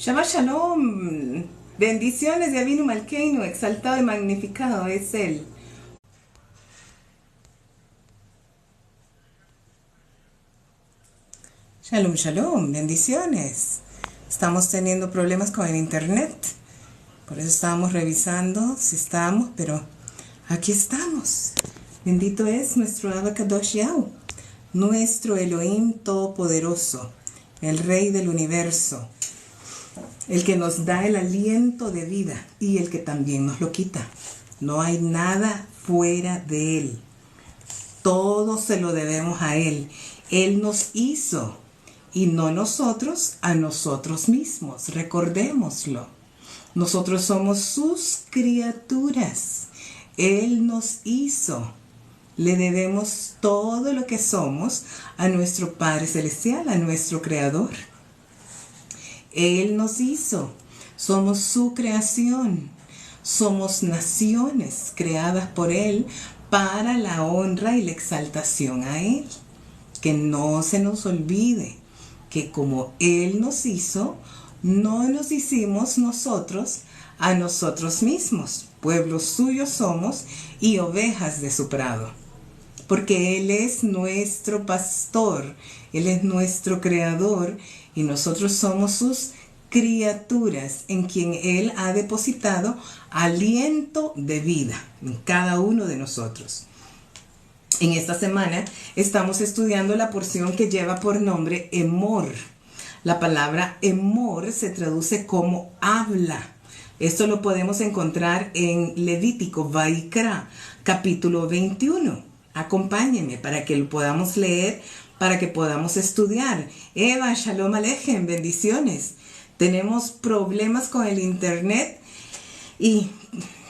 Shabbat Shalom, bendiciones de Avinu Malkeinu, exaltado y magnificado es Él. Shalom, shalom, bendiciones. Estamos teniendo problemas con el internet, por eso estábamos revisando si estábamos, pero aquí estamos. Bendito es nuestro Abba Kadosh Yahu, nuestro Elohim Todopoderoso, el Rey del Universo, el que nos da el aliento de vida y el que también nos lo quita. No hay nada fuera de Él. Todo se lo debemos a Él. Él nos hizo y no nosotros a nosotros mismos. Recordémoslo. Nosotros somos sus criaturas. Él nos hizo. Le debemos todo lo que somos a nuestro Padre Celestial, a nuestro Creador. Él nos hizo. Somos su creación. Somos naciones creadas por Él para la honra y la exaltación a Él. Que no se nos olvide que como Él nos hizo, no nos hicimos nosotros a nosotros mismos. Pueblo suyo somos y ovejas de su prado. Porque Él es nuestro pastor, Él es nuestro creador y nosotros somos sus criaturas en quien Él ha depositado aliento de vida en cada uno de nosotros. En esta semana estamos estudiando la porción que lleva por nombre Emor. La palabra Emor se traduce como habla. Esto lo podemos encontrar en Levítico, Vaikra, capítulo 21. Acompáñenme para que lo podamos leer, para que podamos estudiar. Eva, Shalom Alejem, bendiciones. Tenemos problemas con el internet y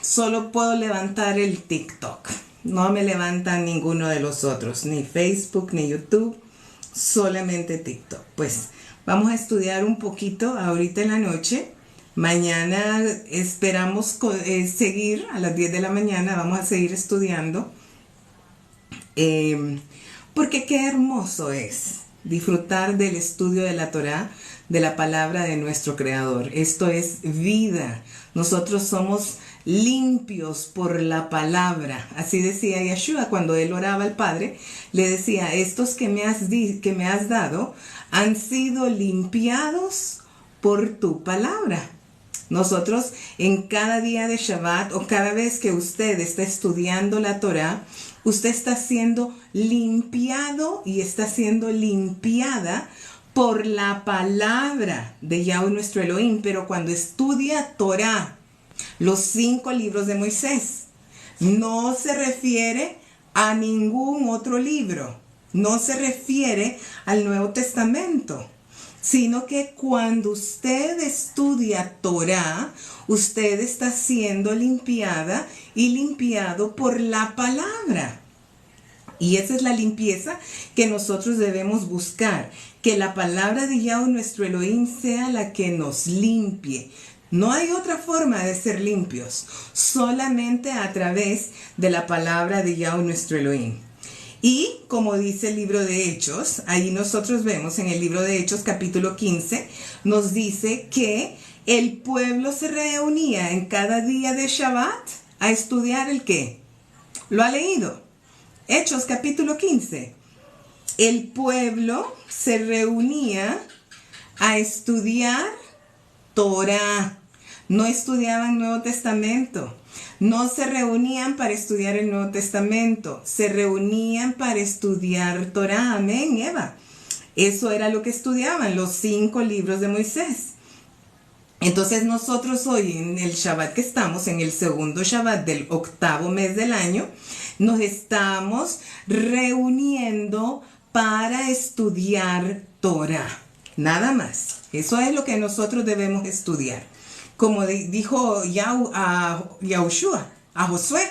solo puedo levantar el TikTok. No me levantan ninguno de los otros, ni Facebook, ni YouTube, solamente TikTok. Pues vamos a estudiar un poquito ahorita en la noche. Mañana esperamos seguir a las 10 de la mañana, vamos a seguir estudiando. Porque qué hermoso es disfrutar del estudio de la Torá, de la palabra de nuestro Creador. Esto es vida. Nosotros somos limpios por la palabra. Así decía Yeshua cuando él oraba al Padre. Le decía, estos que me has dado han sido limpiados por tu palabra. Nosotros en cada día de Shabbat o cada vez que usted está estudiando la Torá, usted está siendo limpiado y está siendo limpiada por la palabra de Yahweh nuestro Elohim. Pero cuando estudia Torá, los 5 libros de Moisés, no se refiere a ningún otro libro, no se refiere al Nuevo Testamento, sino que cuando usted estudia Torá, usted está siendo limpiada y limpiado por la palabra. Y esa es la limpieza que nosotros debemos buscar, que la palabra de Yahweh nuestro Elohim sea la que nos limpie. No hay otra forma de ser limpios, solamente a través de la palabra de Yahweh nuestro Elohim. Y como dice el libro de Hechos, ahí nosotros vemos en el libro de Hechos capítulo 15, nos dice que el pueblo se reunía en cada día de Shabbat a estudiar el qué. ¿Lo ha leído? Hechos capítulo 15. El pueblo se reunía a estudiar Torá. No estudiaban Nuevo Testamento. No se reunían para estudiar el Nuevo Testamento. Se reunían para estudiar Torá. Amén, Eva. Eso era lo que estudiaban, los 5 libros de Moisés. Entonces nosotros hoy en el Shabbat que estamos, en el segundo Shabbat del 8º mes del año, nos estamos reuniendo para estudiar Torá. Nada más. Eso es lo que nosotros debemos estudiar. Como dijo Yahushua, a Josué,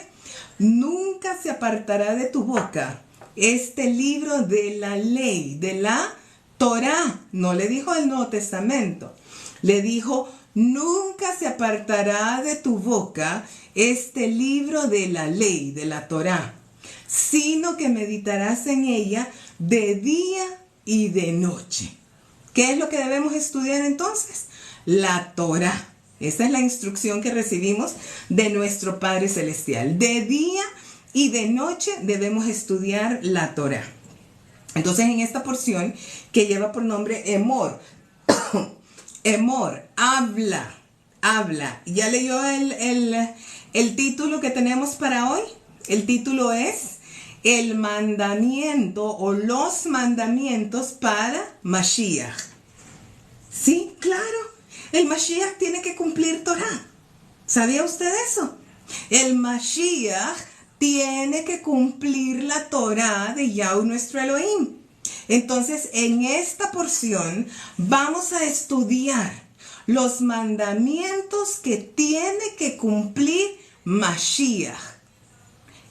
nunca se apartará de tu boca este libro de la ley, de la Torá. No le dijo el Nuevo Testamento. Le dijo, nunca se apartará de tu boca este libro de la ley, de la Torá, sino que meditarás en ella de día y de noche. ¿Qué es lo que debemos estudiar entonces? la Torá. Esa es la instrucción que recibimos de nuestro Padre Celestial. De día y de noche debemos estudiar la Torá. Entonces, en esta porción que lleva por nombre Emor, Emor, habla. ¿Ya leyó el título que tenemos para hoy? El título es el mandamiento o los mandamientos para Mashiach. Sí, claro. El Mashiach tiene que cumplir Torah. ¿Sabía usted eso? El Mashiach tiene que cumplir la Torah de Yahweh nuestro Elohim. Entonces, en esta porción vamos a estudiar los mandamientos que tiene que cumplir Mashiach.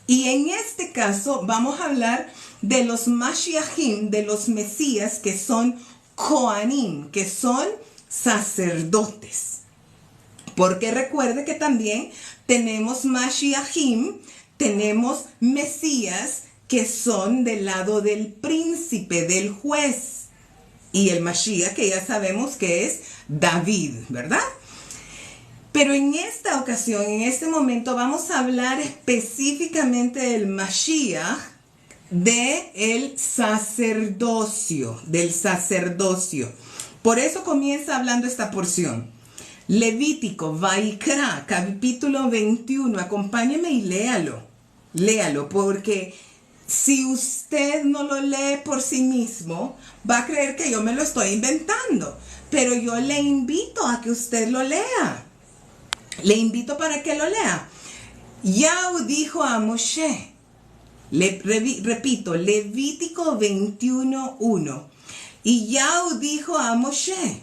Y en este caso vamos a hablar de los Mashiachim, de los Mesías que son Kohanim, que son sacerdotes. Porque recuerde que también tenemos Mashiachim, tenemos Mesías que son del lado del príncipe, del juez. Y el Mashiach que ya sabemos que es David, ¿verdad? Pero en esta ocasión, en este momento, vamos a hablar específicamente del Mashiach, del sacerdocio. Por eso comienza hablando esta porción. Levítico, Vaikra, capítulo 21. Acompáñeme y léalo. Léalo, porque si usted no lo lee por sí mismo, va a creer que yo me lo estoy inventando. Pero yo le invito a que usted lo lea. Le invito para que lo lea. Yahweh dijo a Moshe, repito, Levítico 21:1. Y Yahweh dijo a Moshe,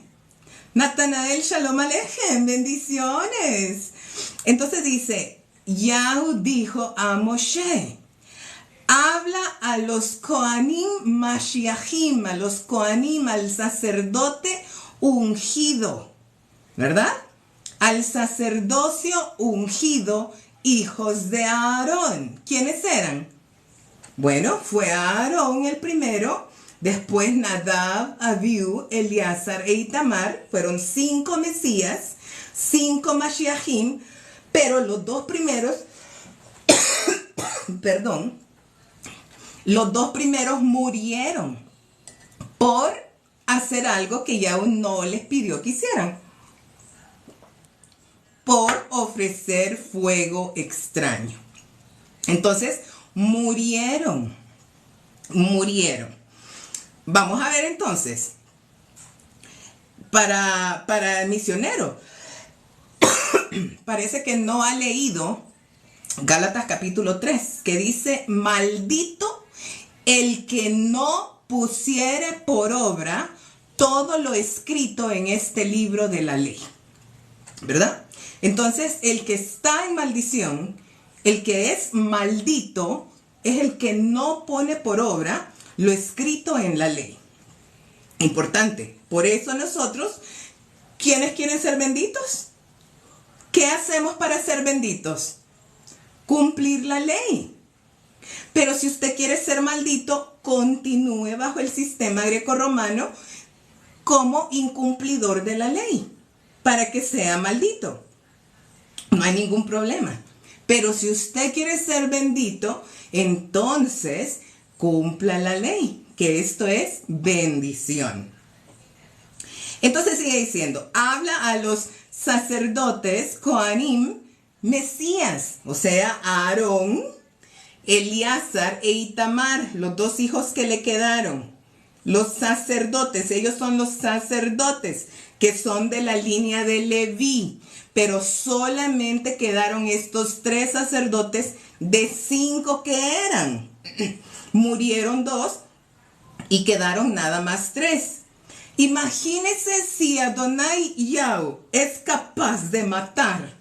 Natanael Shalom Alejem, bendiciones. Entonces dice, Yahweh dijo a Moshe, habla a los Kohanim Mashiachim, a los Kohanim, al sacerdote ungido, ¿verdad? Al sacerdocio ungido, hijos de Aarón. ¿Quiénes eran? Bueno, fue Aarón el primero, después Nadab, Abiú, Eleazar e Itamar. Fueron 5 Mesías, 5 Mashiachim, pero los dos primeros, los dos primeros murieron por hacer algo que Yahweh no les pidió que hicieran. Por ofrecer fuego extraño. Entonces, murieron. Vamos a ver entonces, para el misionero, parece que no ha leído Gálatas capítulo 3, que dice, maldito el que no pusiere por obra todo lo escrito en este libro de la ley. ¿Verdad? Entonces, el que está en maldición, el que es maldito, es el que no pone por obra lo escrito en la ley. Importante. Por eso nosotros, ¿quiénes quieren ser benditos? ¿Qué hacemos para ser benditos? Cumplir la ley. Pero si usted quiere ser maldito, continúe bajo el sistema grecorromano como incumplidor de la ley, para que sea maldito. No hay ningún problema. Pero si usted quiere ser bendito, entonces cumpla la ley, que esto es bendición. Entonces sigue diciendo, habla a los sacerdotes, Kohanim, Mesías, o sea, Aarón, Eleazar e Itamar, los 2 hijos que le quedaron. Los sacerdotes, ellos son los sacerdotes que son de la línea de Leví, pero solamente quedaron estos 3 sacerdotes de 5 que eran. Murieron 2 y quedaron nada más 3. Imagínense si Adonai Yahweh es capaz de matar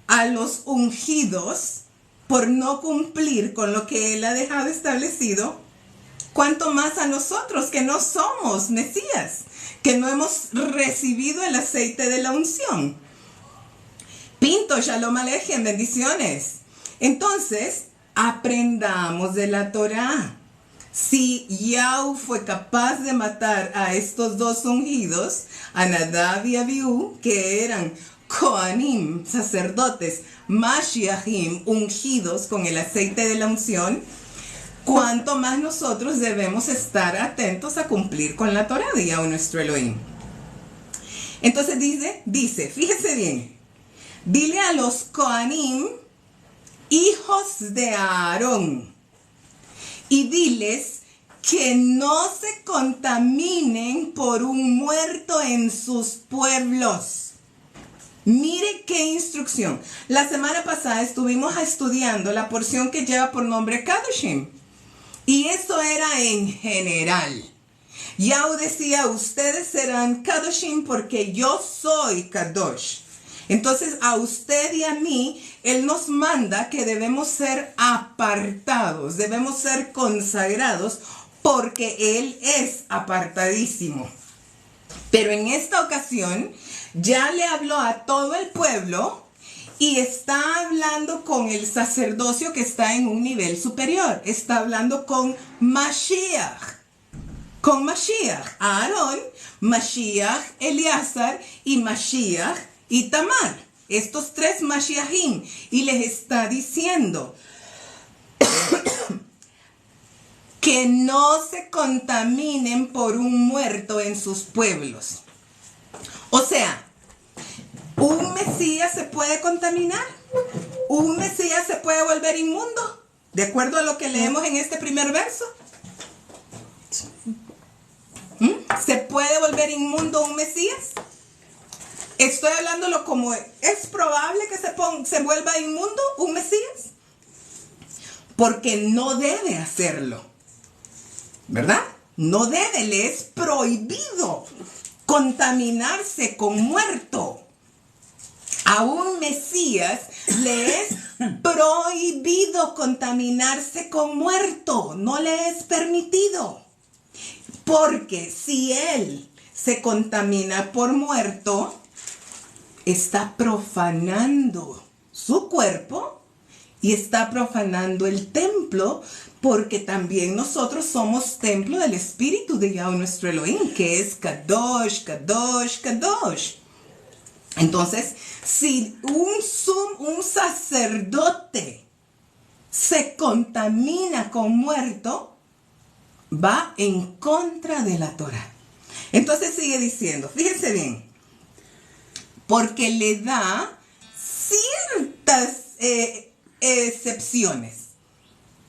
a los ungidos por no cumplir con lo que Él ha dejado establecido. ¿Cuánto más a nosotros que no somos Mesías, que no hemos recibido el aceite de la unción? Pinto, Shalom Alejem, bendiciones. Entonces, aprendamos de la Torá. Si Yahweh fue capaz de matar a estos dos ungidos, a Nadab y Abiú, que eran Kohanim, sacerdotes, Mashiachim, ungidos con el aceite de la unción, cuánto más nosotros debemos estar atentos a cumplir con la Torá de Yahweh nuestro Elohim. Entonces dice, fíjese bien, dile a los Kohanim, hijos de Aarón, y diles que no se contaminen por un muerto en sus pueblos. Mire qué instrucción. La semana pasada estuvimos estudiando la porción que lleva por nombre Kadoshim. Y eso era en general. Yahweh decía, ustedes serán Kadoshim porque yo soy Kadosh. Entonces a usted y a mí, Él nos manda que debemos ser apartados, debemos ser consagrados porque Él es apartadísimo. Pero en esta ocasión ya le habló a todo el pueblo y está hablando con el sacerdocio que está en un nivel superior. Está hablando con Mashiach. Con Mashiach. Aarón, Mashiach, Eleazar y Mashiach y Tamar. Estos tres Mashiachim. Y les está diciendo que no se contaminen por un muerto en sus pueblos. O sea, ¿un Mesías se puede contaminar? ¿Un Mesías se puede volver inmundo? De acuerdo a lo que leemos en este primer verso. ¿Se puede volver inmundo un Mesías? Estoy hablándolo como es probable que se vuelva inmundo un Mesías. Porque no debe hacerlo. ¿Verdad? No debe, le es prohibido contaminarse con muerto. A un Mesías le es prohibido contaminarse con muerto. No le es permitido. Porque si él se contamina por muerto, está profanando su cuerpo y está profanando el templo, porque también nosotros somos templo del Espíritu de Yahweh nuestro Elohim, que es Kadosh, Kadosh, Kadosh. Entonces, si un sacerdote se contamina con muerto, va en contra de la Torá. Entonces sigue diciendo, fíjense bien, porque le da ciertas excepciones.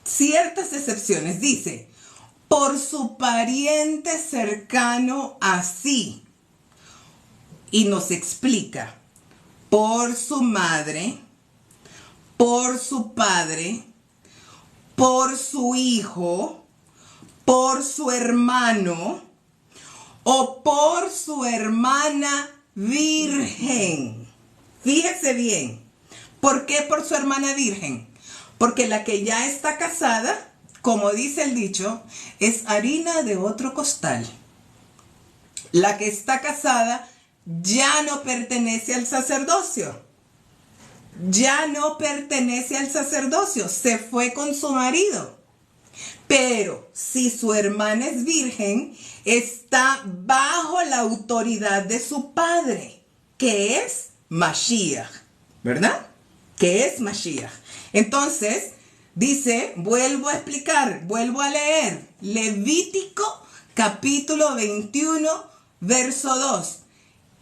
Ciertas excepciones. Dice, por su pariente cercano así. Y nos explica, por su madre, por su padre, por su hijo, por su hermano o por su hermana virgen. Fíjese bien. ¿Por qué por su hermana virgen? Porque la que ya está casada, como dice el dicho, es harina de otro costal. La que está casada ya no pertenece al sacerdocio. Ya no pertenece al sacerdocio. Se fue con su marido. Pero si su hermana es virgen, está bajo la autoridad de su padre, que es Mashiach, ¿verdad? Que es Mashiach. Entonces, dice, vuelvo a explicar, vuelvo a leer, Levítico capítulo 21, verso 2.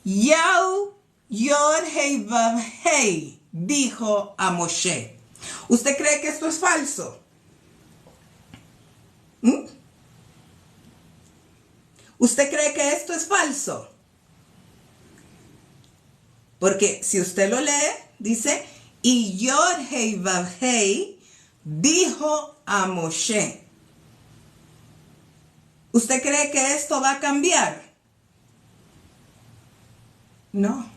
Yahweh Yod Hei Vav Hei dijo a Moshe. ¿Usted cree que esto es falso? ¿Usted cree que esto es falso? Porque si usted lo lee, dice, y Yod Hei Vav Hei dijo a Moshe. ¿Usted cree que esto va a cambiar? No,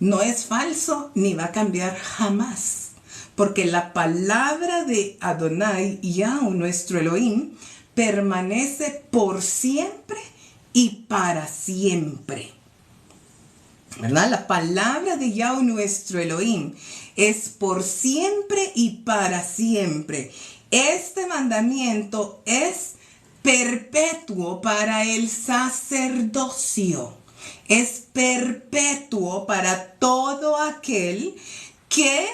no es falso ni va a cambiar jamás. Porque la palabra de Adonai, Yahweh, nuestro Elohim, permanece por siempre y para siempre. ¿Verdad? La palabra de Yahweh, nuestro Elohim, es por siempre y para siempre. Este mandamiento es perpetuo para el sacerdocio. Es perpetuo para todo aquel que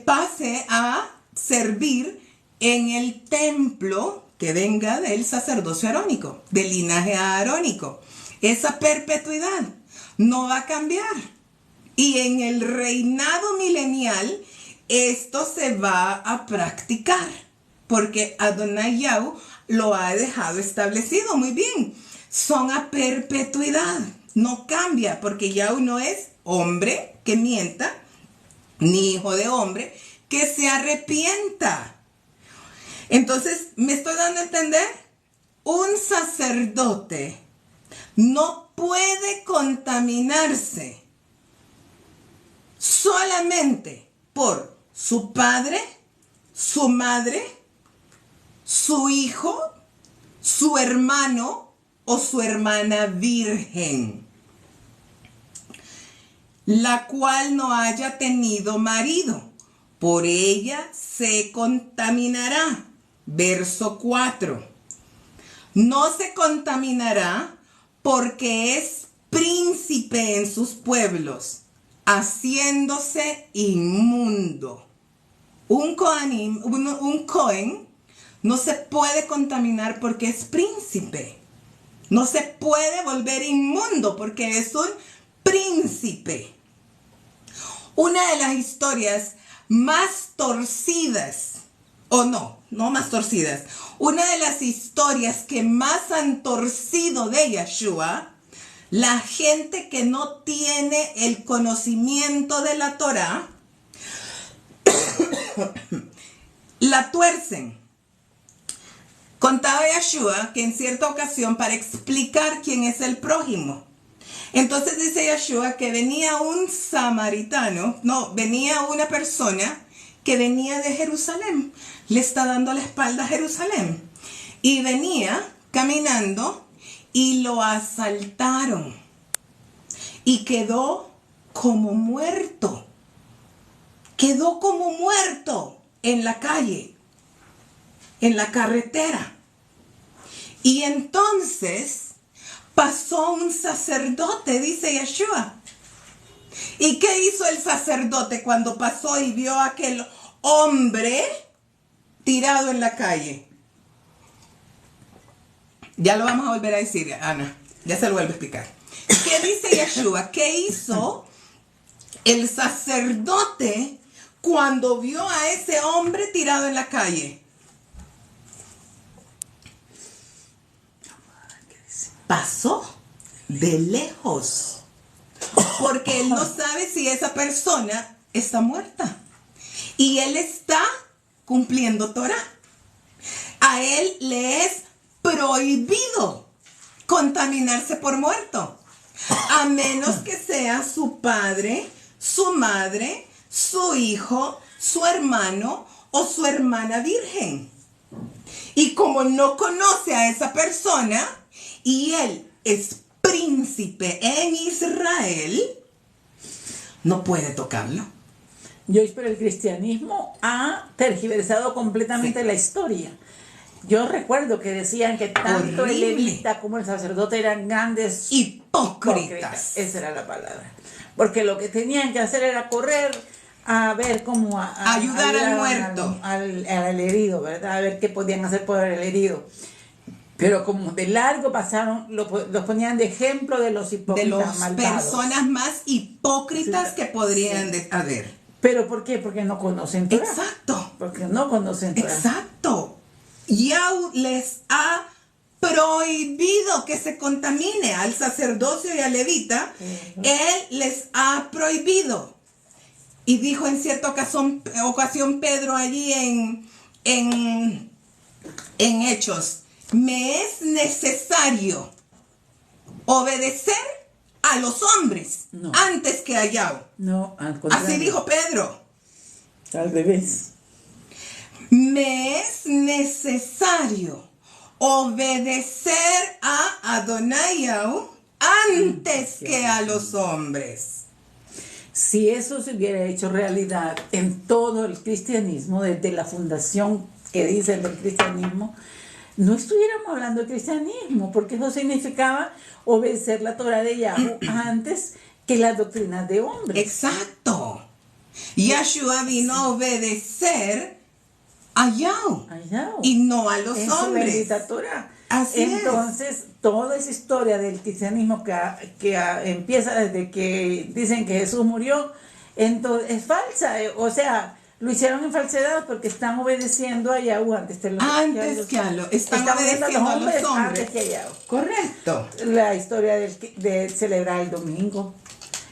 pase a servir en el templo que venga del sacerdocio arónico, del linaje arónico. Esa perpetuidad no va a cambiar. Y en el reinado milenial esto se va a practicar, porque Adonai Yahu lo ha dejado establecido muy bien. Son a perpetuidad, no cambia, porque Yahu no es hombre que mienta, ni hijo de hombre que se arrepienta. Entonces, ¿me estoy dando a entender? Un sacerdote no puede contaminarse solamente por su padre, su madre, su hijo, su hermano o su hermana virgen, la cual no haya tenido marido. Por ella se contaminará. Verso 4. No se contaminará porque es príncipe en sus pueblos, haciéndose inmundo. Un Cohen no se puede contaminar porque es príncipe. No se puede volver inmundo porque es un príncipe. Una de las historias más torcidas, o no más torcidas, una de las historias que más han torcido de Yeshua, la gente que no tiene el conocimiento de la Torá, la tuercen. Contaba Yeshua que en cierta ocasión, para explicar quién es el prójimo, entonces dice Yeshua que venía un samaritano, venía una persona que venía de Jerusalén, le está dando la espalda a Jerusalén, y venía caminando y lo asaltaron y quedó como muerto en la calle, en la carretera. Y entonces pasó un sacerdote, dice Yeshua. ¿Y qué hizo el sacerdote cuando pasó y vio a aquel hombre tirado en la calle? Ya lo vamos a volver a decir, Ana. Ya se lo vuelvo a explicar. ¿Qué dice Yeshua? ¿Qué hizo el sacerdote cuando vio a ese hombre tirado en la calle? Pasó de lejos, porque él no sabe si esa persona está muerta y él está cumpliendo Torah. A él le es prohibido contaminarse por muerto, a menos que sea su padre, su madre, su hijo, su hermano o su hermana virgen. Y como no conoce a esa persona y él es príncipe en Israel, no puede tocarlo. Pero el cristianismo ha tergiversado completamente la historia. Yo recuerdo que decían que tanto el levita como el sacerdote eran grandes hipócritas. Esa era la palabra. Porque lo que tenían que hacer era correr a ver cómo ayudar al muerto, al herido, ¿verdad? A ver qué podían hacer por el herido. Pero como de largo pasaron, los ponían de ejemplo de los hipócritas, de las malvados. Personas más hipócritas que podrían haber. ¿Pero por qué? Porque no conocen Torah. Exacto. Porque no conocen Torah. Exacto. Yahu les ha prohibido que se contamine al sacerdocio y al levita. Él les ha prohibido. Y dijo en cierta ocasión Pedro allí en Hechos: me es necesario obedecer a los hombres antes que a Yahu. No, al contrario. Así dijo Pedro. Al revés. Me es necesario obedecer a Adonai Yahu antes que a los hombres. Si eso se hubiera hecho realidad en todo el cristianismo, desde la fundación que dicen del cristianismo, no estuviéramos hablando de cristianismo, porque eso significaba obedecer la Torah de Yahweh antes que las doctrinas de hombres. Exacto. Yahshua vino a obedecer a Yahweh y no a los hombres. Su bendita Torah. Así Entonces, toda esa historia del cristianismo que empieza desde que dicen que Jesús murió, entonces es falsa. O sea, lo hicieron en falsedad porque están obedeciendo a Yahweh antes que están obedeciendo a los hombres antes que a Yahweh. Correcto. La historia de celebrar el domingo,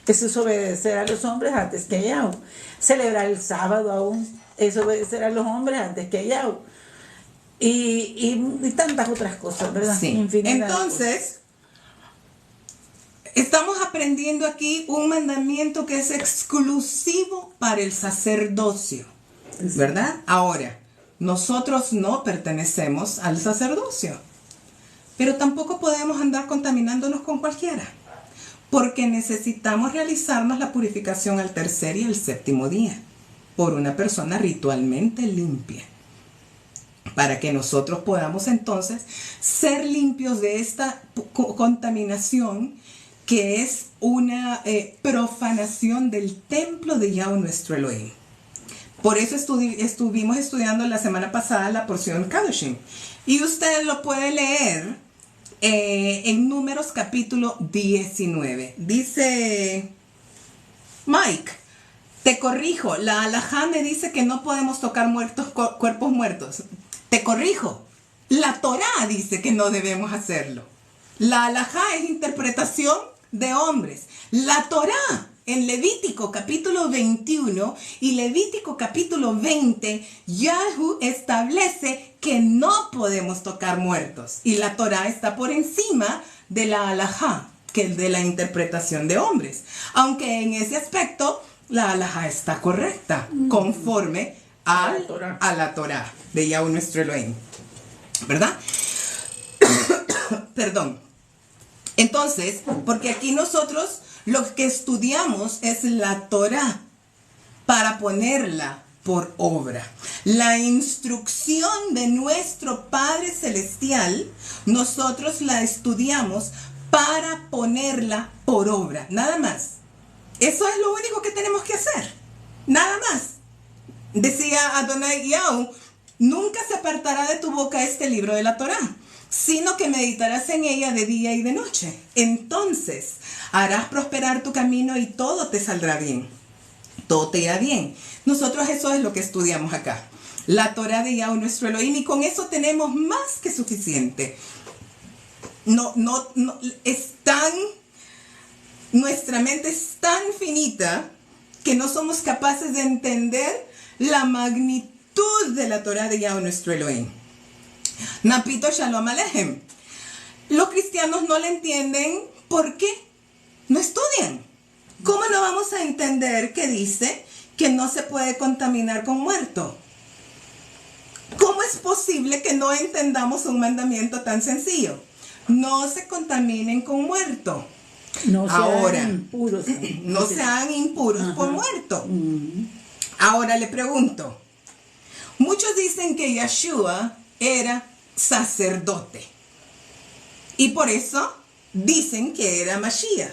eso es obedecer a los hombres antes que a Yahweh. Celebrar el sábado aún es obedecer a los hombres antes que a Yahweh. Y tantas otras cosas, ¿verdad? Sí. Entonces, estamos aprendiendo aquí un mandamiento que es exclusivo para el sacerdocio, ¿verdad? Ahora, nosotros no pertenecemos al sacerdocio, pero tampoco podemos andar contaminándonos con cualquiera, porque necesitamos realizarnos la purificación al tercer y al séptimo día por una persona ritualmente limpia, para que nosotros podamos entonces ser limpios de esta contaminación que es una profanación del templo de Yahweh nuestro Elohim. Por eso estuvimos estudiando la semana pasada la porción Kadoshim, y usted lo puede leer en Números capítulo 19. Dice Mike: te corrijo, la halajá me dice que no podemos tocar cuerpos muertos. Te corrijo, la Torá dice que no debemos hacerlo. La halajá es interpretación de hombres. La Torá en Levítico capítulo 21 y Levítico capítulo 20, Yahweh establece que no podemos tocar muertos. Y la Torá está por encima de la halajá, que es de la interpretación de hombres. Aunque en ese aspecto la halajá está correcta, conforme a la Torá de Yahweh nuestro Elohim, ¿verdad? Perdón. Entonces, porque aquí nosotros lo que estudiamos es la Torá para ponerla por obra. La instrucción de nuestro Padre Celestial, nosotros la estudiamos para ponerla por obra, nada más. Eso es lo único que tenemos que hacer, nada más. Decía Adonai Yahweh: nunca se apartará de tu boca este libro de la Torá, sino que meditarás en ella de día y de noche. Entonces harás prosperar tu camino y todo te saldrá bien, todo te irá bien. Nosotros eso es lo que estudiamos acá, la Torá de Yahweh nuestro Elohim, y con eso tenemos más que suficiente. Nuestra mente es tan finita que no somos capaces de entender la magnitud de la Torá de Yahweh nuestro Elohim. Napito Shalom Alejem. Los cristianos no la entienden. ¿Por qué? No estudian. ¿Cómo no vamos a entender que dice que no se puede contaminar con muerto? ¿Cómo es posible que no entendamos un mandamiento tan sencillo? No se contaminen con muerto. No sean impuros. No sean impuros por muerto. Ahora le pregunto, muchos dicen que Yahshua era sacerdote y por eso dicen que era Mashiach.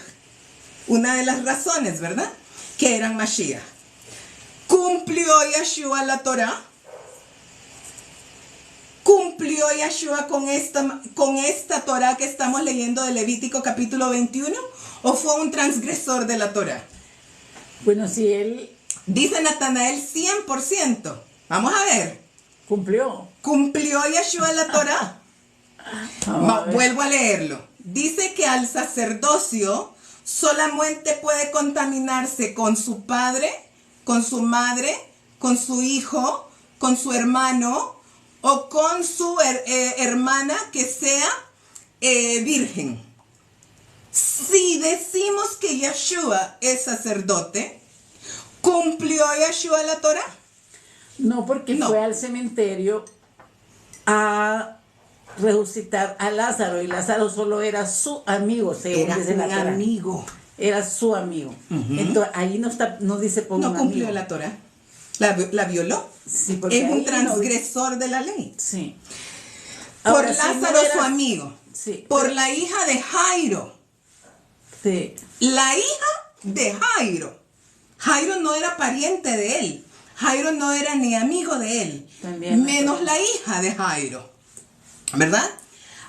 Una de las razones, ¿verdad?, que eran Mashiach. ¿Cumplió Yahshua la Torá? ¿Cumplió Yahshua con esta Torá que estamos leyendo de Levítico capítulo 21? ¿O fue un transgresor de la Torá? Bueno, si él... Dice Natanael 100%. Vamos a ver. ¿Cumplió Yahshua la Torá? Vuelvo a leerlo. Dice que al sacerdocio solamente puede contaminarse con su padre, con su madre, con su hijo, con su hermano o con su hermana que sea virgen. Si decimos que Yahshua es sacerdote, ¿cumplió Yahshua la Torá? No, porque fue al cementerio a resucitar a Lázaro, y Lázaro solo era su amigo, era un amigo. Era su amigo. Entonces ahí no dice por un amigo. No cumplió la Torá. La violó. Sí, porque es un transgresor de la ley. Sí. por Ahora, si Lázaro, no era- su amigo, Sí. por la hija de Jairo. Sí. La hija de Jairo. Jairo no era pariente de él. Jairo no era ni amigo de él. También Menos la hija de Jairo. ¿Verdad?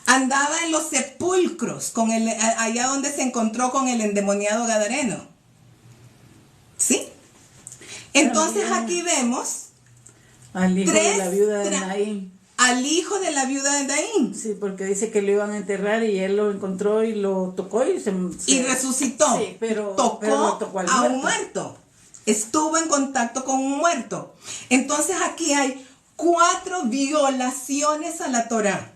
Andaba en los sepulcros, allá donde se encontró con el endemoniado gadareno. ¿Sí? Entonces También aquí vemos al hijo de la tres viuda de Naín. al hijo de la viuda de Naín. Sí, porque dice que lo iban a enterrar y él lo encontró y lo tocó y Y resucitó. Sí, pero tocó lo tocó al a muerto. un muerto. Estuvo en contacto con un muerto. Entonces aquí hay 4 violaciones a la Torá.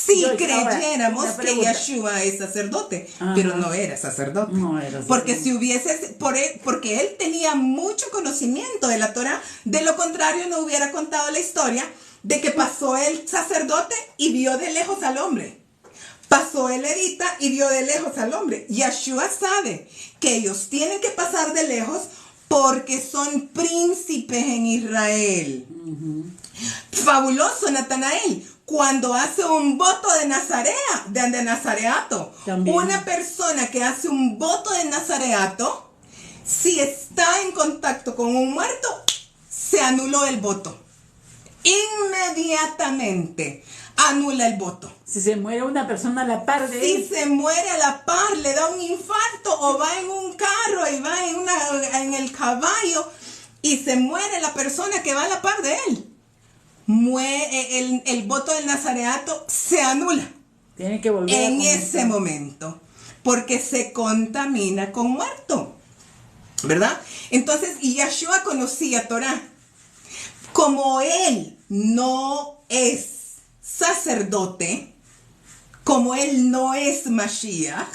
Si Yo- creyéramos ahora, una que pregunta. Yeshua es sacerdote, Ajá. pero no era sacerdote. No era Porque sacerdote. si hubiese, porque él tenía mucho conocimiento de la Torá, de lo contrario no hubiera contado la historia de que pasó el sacerdote y vio de lejos al hombre. Pasó el levita y vio de lejos al hombre. Yeshua sabe que ellos tienen que pasar de lejos porque son príncipes en Israel. Fabuloso Natanael, cuando hace un voto de nazareato. También. Una persona que hace un voto de nazareato, si está en contacto con un muerto, se anuló el voto. Inmediatamente anula el voto. Si se muere una persona a la par de Si él, se muere a la par, le da un infarto o va en un carro y va en el caballo y se muere la persona que va a la par de él, el voto del nazareato se anula tiene que volver a en comenzar. ese momento porque se contamina con muerto, ¿verdad? Entonces, y Yeshua conocía Torah. Como él no es sacerdote, como él no es Mashiach,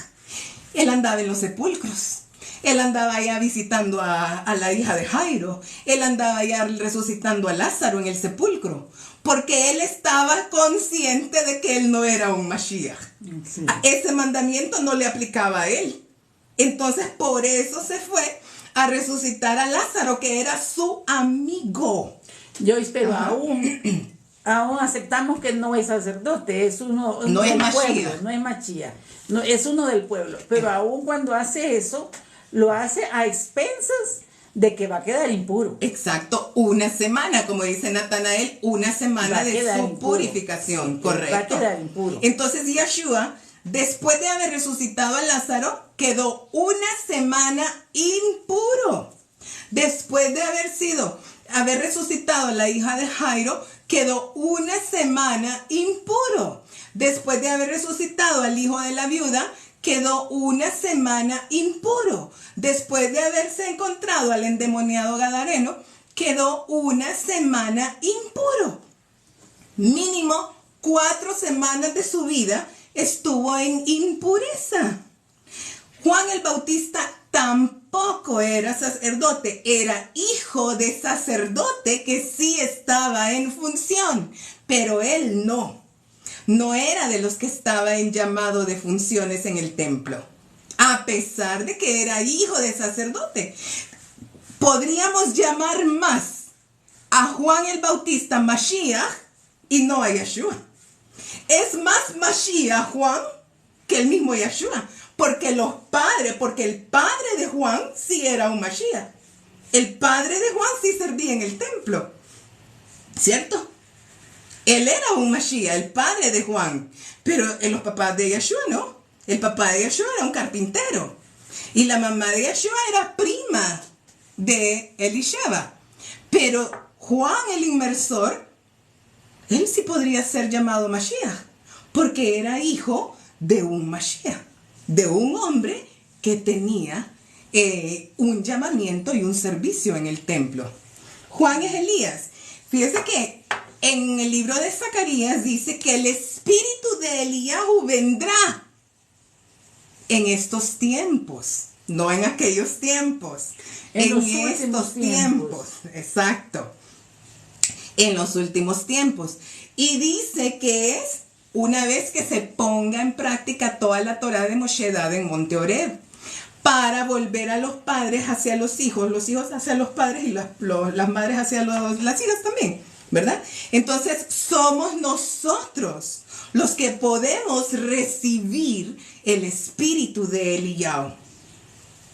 él andaba en los sepulcros. Él andaba allá visitando a la hija de Jairo. Él andaba allá resucitando a Lázaro en el sepulcro. Porque él estaba consciente de que él no era un Mashiach. Sí. Ese mandamiento no le aplicaba a él. Entonces por eso se fue a resucitar a Lázaro, que era su amigo. Pero Ajá. aún aceptamos que no es sacerdote, es uno No es del Mashiach. pueblo, no es Mashiach, no, es uno del pueblo. Pero aún cuando hace eso, lo hace a expensas de que va a quedar impuro. Exacto, una semana, como dice Natanael, una Va semana a de quedar su impuro. purificación, Sí, correcto. va a quedar impuro. Entonces Yeshua, después de haber resucitado a Lázaro, quedó una semana impuro. Después de haber resucitado a la hija de Jairo, quedó una semana impuro. Después de haber resucitado al hijo de la viuda, quedó una semana impuro. Después de haberse encontrado al endemoniado gadareno, quedó una semana impuro. Mínimo 4 semanas de su vida estuvo en impureza. Juan el Bautista tampoco era sacerdote, era hijo de sacerdote que sí estaba en función, pero él no era de los que estaba en llamado de funciones en el templo, a pesar de que era hijo de sacerdote. Podríamos llamar más a Juan el Bautista Mashiach y no a Yeshua. Es más Mashiach Juan que el mismo Yeshua, porque el padre de Juan sí era un Mashiach. El padre de Juan sí servía en el templo, ¿cierto? Él era un Mashiach, el padre de Juan, pero los papás de Yeshua no. El papá de Yeshua era un carpintero y la mamá de Yeshua era prima de Elisheva. Pero Juan el inmersor, él sí podría ser llamado Mashiach, porque era hijo de un Mashiach, de un hombre que tenía un llamamiento y un servicio en el templo. Juan es Elías. Fíjese que en el libro de Zacarías dice que el espíritu de Eliyahu vendrá en estos tiempos, no en aquellos tiempos, En los estos últimos tiempos, exacto, en los últimos tiempos. Y dice que es una vez que se ponga en práctica toda la Torá de Moshe dada en Monte Oreb, para volver a los padres hacia los hijos hacia los padres y las madres hacia las hijas también. ¿verdad? Entonces somos nosotros los que podemos recibir el espíritu de Eliyahu.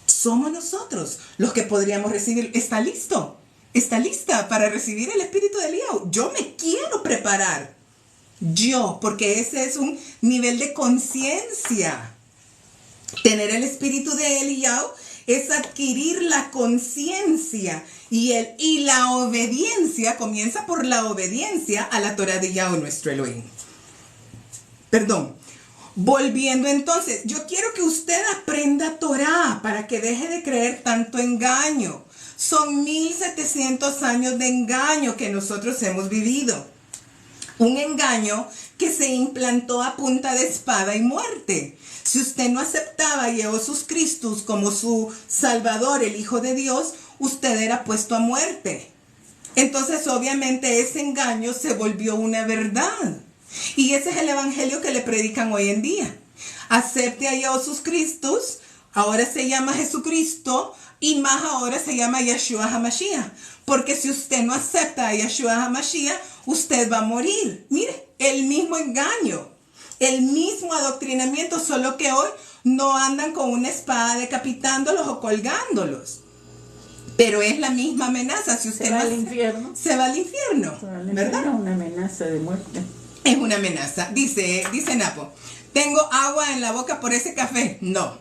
Somos nosotros los que podríamos recibir. ¿Está listo? ¿Está lista para recibir el espíritu de Eliyahu? Yo me quiero preparar. Yo, porque ese es un nivel de conciencia. Tener el espíritu de Eliyahu es adquirir la conciencia y la obediencia comienza por la obediencia a la Torah de Yahweh nuestro Elohim. Perdón. Volviendo entonces, yo quiero que usted aprenda Torah para que deje de creer tanto engaño. Son 1700 años de engaño que nosotros hemos vivido. Un engaño que se implantó a punta de espada y muerte. Si usted no aceptaba a Jesús Cristo como su Salvador, el Hijo de Dios, usted era puesto a muerte. Entonces, obviamente, ese engaño se volvió una verdad. Y ese es el evangelio que le predican hoy en día. Acepte a Jesús Cristo, ahora se llama Jesucristo, y más ahora se llama Yeshua HaMashiach. Porque si usted no acepta a Yeshua HaMashiach, usted va a morir. Mire, el mismo engaño, el mismo adoctrinamiento, solo que hoy no andan con una espada decapitándolos o colgándolos. Pero es la misma amenaza. Si usted se va al infierno. Se va al infierno, ¿verdad? Es una amenaza de muerte. Es una amenaza. Dice Napo, ¿tengo agua en la boca por ese café? No,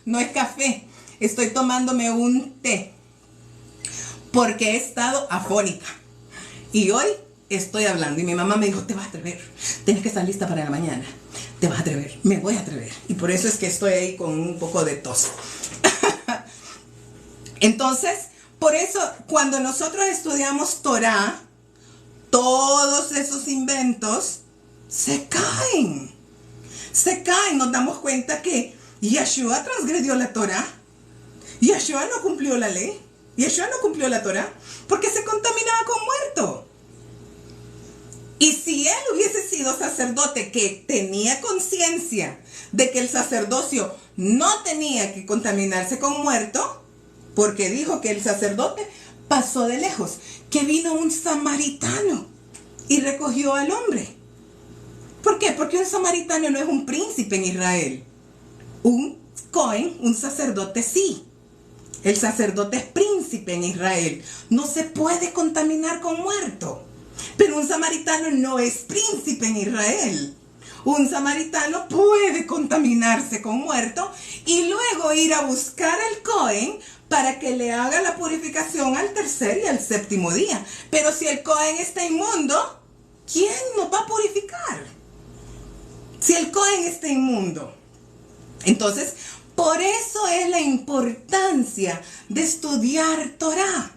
no es café. Estoy tomándome un té porque he estado afónica. Y hoy estoy hablando y mi mamá me dijo, te vas a atrever, tienes que estar lista para la mañana. Te vas a atrever, me voy a atrever. Y por eso es que estoy ahí con un poco de tos. Entonces, por eso cuando nosotros estudiamos Torah, todos esos inventos se caen. Se caen. Nos damos cuenta que Yeshua transgredió la Torah. Yeshua no cumplió la ley. Yeshua no cumplió la Torah porque se contaminaba con muerto. Y si él hubiese sido sacerdote que tenía conciencia de que el sacerdocio no tenía que contaminarse con muerto, porque dijo que el sacerdote pasó de lejos, que vino un samaritano y recogió al hombre. ¿Por qué? Porque un samaritano no es un príncipe en Israel. Un Cohen, un sacerdote sí. El sacerdote es príncipe en Israel. No se puede contaminar con muerto. Pero un samaritano no es príncipe en Israel. Un samaritano puede contaminarse con muerto y luego ir a buscar al Cohen para que le haga la purificación al tercer y al séptimo día. Pero si el Cohen está inmundo, ¿quién nos va a purificar? Si el Cohen está inmundo. Entonces, por eso es la importancia de estudiar Torah.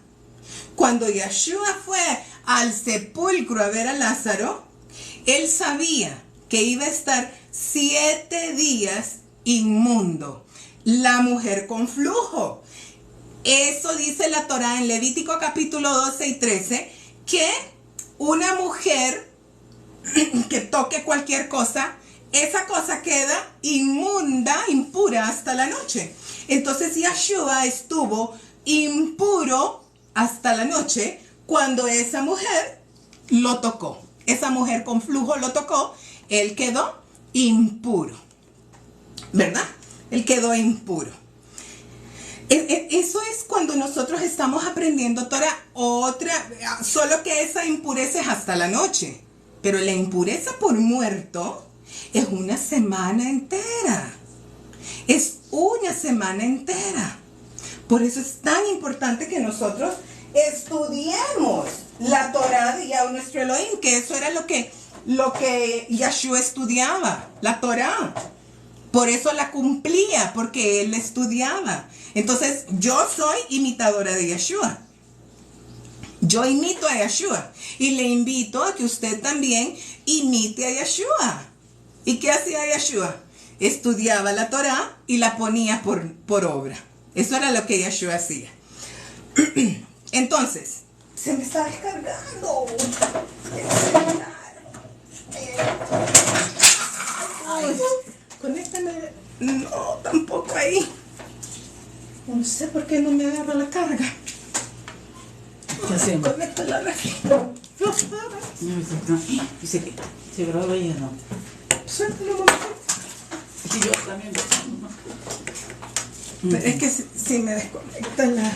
Cuando Yeshua fue al sepulcro a ver a Lázaro, él sabía que iba a estar 7 días inmundo. La mujer con flujo. Eso dice la Torah en Levítico capítulo 12 y 13, que una mujer que toque cualquier cosa, esa cosa queda inmunda, impura hasta la noche. Entonces Yeshua estuvo impuro hasta la noche cuando esa mujer lo tocó. Esa mujer con flujo lo tocó, él quedó impuro. ¿Verdad? Él quedó impuro. Eso es cuando nosotros estamos aprendiendo Torah. Solo que esa impureza es hasta la noche. Pero la impureza por muerto es una semana entera. Es una semana entera. Por eso es tan importante que nosotros estudiemos la Torah de Yahweh nuestro Elohim, que eso era lo que Yeshua estudiaba, la Torah. Por eso la cumplía, porque él la estudiaba. Entonces, yo soy imitadora de Yeshua. Yo imito a Yeshua. Y le invito a que usted también imite a Yeshua. ¿Y qué hacía Yeshua? Estudiaba la Torah y la ponía por obra. Eso era lo que Yeshua hacía. Entonces, se me está descargando. Ay, conéctame. No, tampoco ahí. No sé por qué no me agarra la carga. ¿Qué hacemos? Conecta la refri. Dice que se graba y no. Suéltalo un momento. Y yo también. Es que si me desconecta la...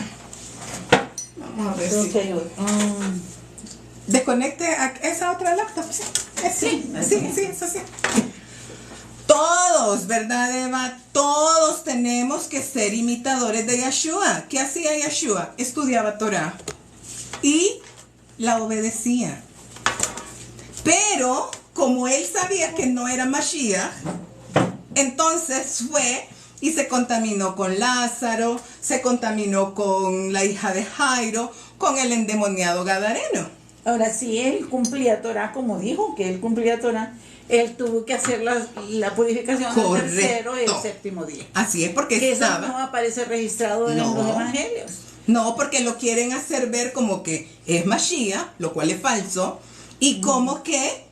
Vamos a ver si... Desconecte a esa otra laptop. Sí, sí, eso sí. Todos, ¿verdad, Eva? Todos tenemos que ser imitadores de Yeshua. ¿Qué hacía Yeshua? Estudiaba Torah y la obedecía. Pero, como él sabía que no era Mashiach, entonces fue y se contaminó con Lázaro, se contaminó con la hija de Jairo, con el endemoniado gadareno. Ahora, si él cumplía Torah, como dijo que él cumplía Torah, él tuvo que hacer la purificación del tercero y el séptimo día. Así es, porque que estaba... eso no aparece registrado en los evangelios. No, porque lo quieren hacer ver como que es Mashiach, lo cual es falso, y como que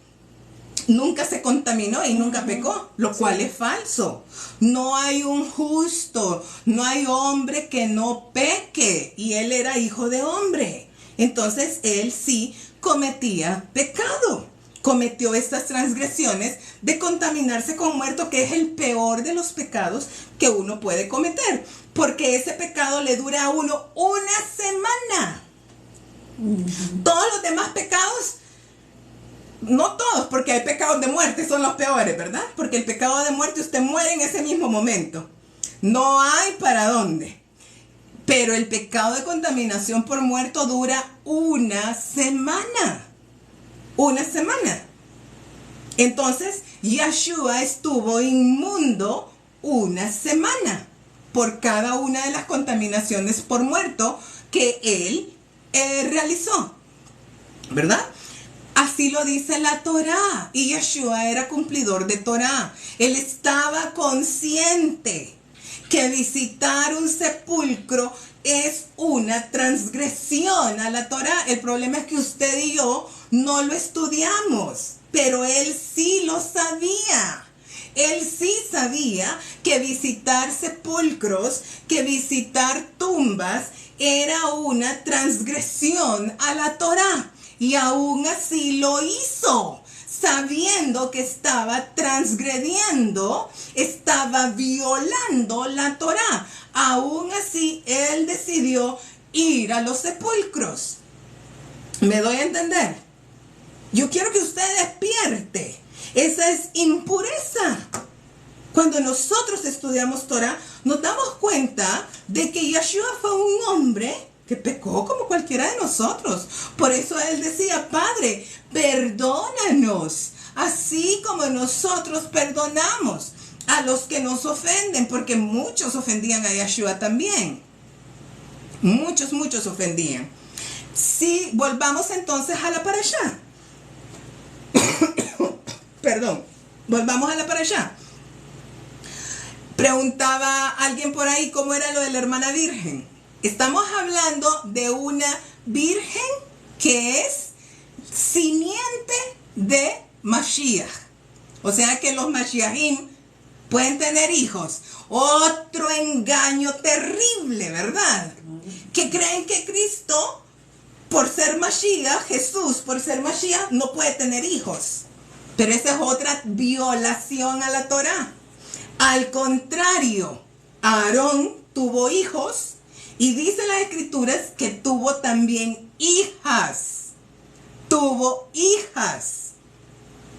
nunca se contaminó y nunca pecó, lo cual es falso. No hay un justo, no hay hombre que no peque, y él era hijo de hombre. Entonces él sí cometía pecado, cometió estas transgresiones de contaminarse con muerto, que es el peor de los pecados que uno puede cometer, porque ese pecado le dura a uno una semana. Todos los demás pecados, no todos, porque hay pecados de muerte, son los peores, ¿verdad? Porque el pecado de muerte usted muere en ese mismo momento. No hay para dónde. Pero el pecado de contaminación por muerto dura una semana. Una semana. Entonces, Yeshua estuvo inmundo una semana por cada una de las contaminaciones por muerto que él realizó, ¿verdad? Así lo dice la Torá, y Yeshua era cumplidor de Torá. Él estaba consciente que visitar un sepulcro es una transgresión a la Torá. El problema es que usted y yo no lo estudiamos, pero él sí lo sabía. Él sí sabía que visitar sepulcros, que visitar tumbas, era una transgresión a la Torá. Y aún así lo hizo, sabiendo que estaba transgrediendo, estaba violando la Torá. Aún así, él decidió ir a los sepulcros. ¿Me doy a entender? Yo quiero que usted despierte. Esa es impureza. Cuando nosotros estudiamos Torah, nos damos cuenta de que Yeshua fue un hombre que pecó como cualquiera de nosotros. Por eso él decía: Padre, perdónanos, así como nosotros perdonamos a los que nos ofenden, porque muchos ofendían a Yeshua también. Muchos ofendían. Si volvamos entonces a la parashá. Perdón, volvamos a la parashá. Preguntaba alguien por ahí cómo era lo de la hermana virgen. Estamos hablando de una virgen que es simiente de Mashiach. O sea que los Mashiachim pueden tener hijos. Otro engaño terrible, ¿verdad? Que creen que Cristo, por ser Mashiach, Jesús, por ser Mashiach, no puede tener hijos. Pero esa es otra violación a la Torá. Al contrario, Aarón tuvo hijos. Y dice las escrituras que tuvo también hijas. Tuvo hijas.